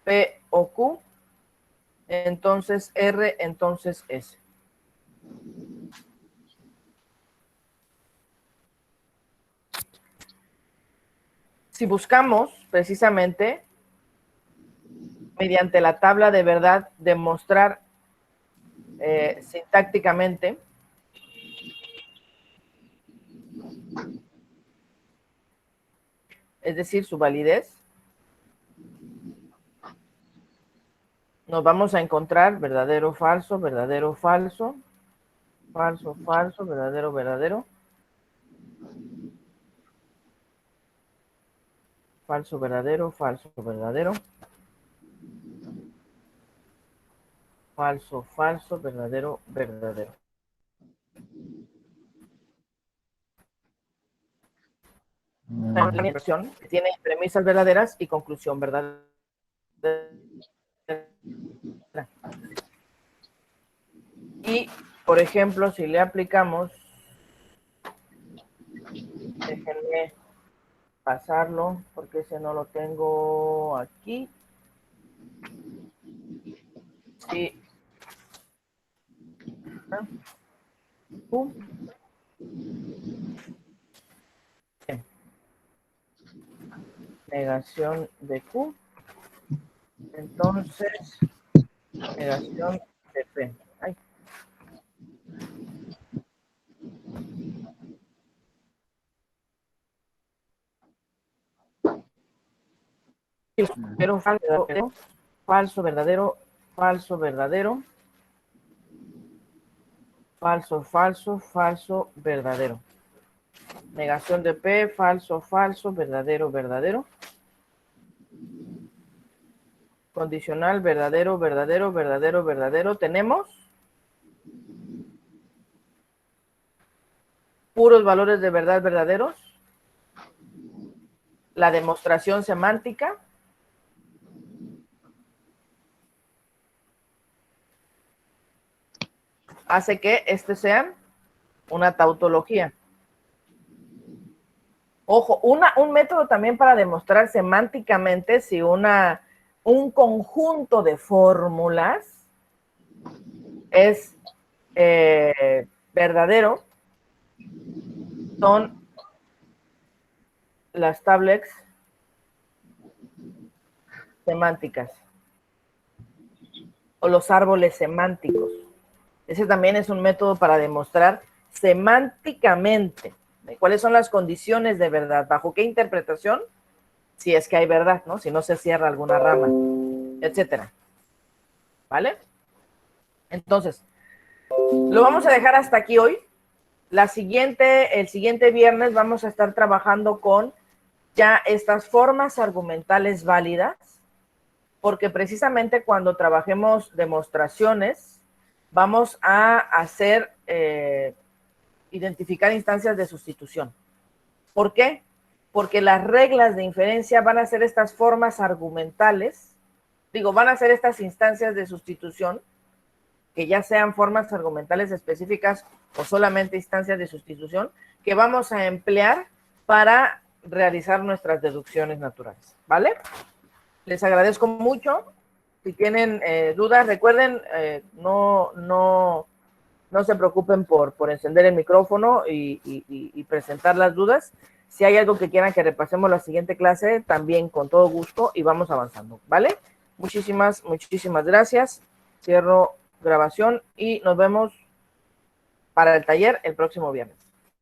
P o Q, entonces R, entonces S. Si buscamos precisamente mediante la tabla de verdad demostrar sintácticamente es decir, su validez, nos vamos a encontrar verdadero, falso, verdadero, falso, falso, falso, verdadero, verdadero, falso, verdadero, falso, verdadero. Falso, falso, verdadero, verdadero. La inversión tiene premisas verdaderas y conclusión verdadera. Y, por ejemplo, si le aplicamos, déjenme pasarlo, porque ese no lo tengo aquí. Sí. Negación de Q. Entonces, negación de P. Ay. Pero falso, verdadero, falso, verdadero, falso, falso, falso, verdadero. Negación de P, falso, falso, verdadero, verdadero. Condicional, verdadero, verdadero, verdadero, verdadero. Tenemos puros valores de verdad verdaderos. La demostración semántica. Hace que este sea una tautología. Ojo, un método también para demostrar semánticamente si un conjunto de fórmulas es verdadero son las tablets semánticas o los árboles semánticos. Ese también es un método para demostrar semánticamente cuáles son las condiciones de verdad, bajo qué interpretación, si es que hay verdad, ¿no? Si no se cierra alguna rama, etcétera. ¿Vale? Entonces, lo vamos a dejar hasta aquí hoy. El siguiente viernes vamos a estar trabajando con ya estas formas argumentales válidas, porque precisamente cuando trabajemos demostraciones, vamos a hacer, identificar instancias de sustitución. ¿Por qué? Porque las reglas de inferencia van a ser estas formas argumentales, van a ser estas instancias de sustitución, que ya sean formas argumentales específicas o solamente instancias de sustitución, que vamos a emplear para realizar nuestras deducciones naturales, ¿vale? Les agradezco mucho. Si tienen dudas, recuerden, no se preocupen por encender el micrófono y presentar las dudas. Si hay algo que quieran que repasemos la siguiente clase, también con todo gusto y vamos avanzando, ¿vale? Muchísimas gracias. Cierro grabación y nos vemos para el taller el próximo viernes.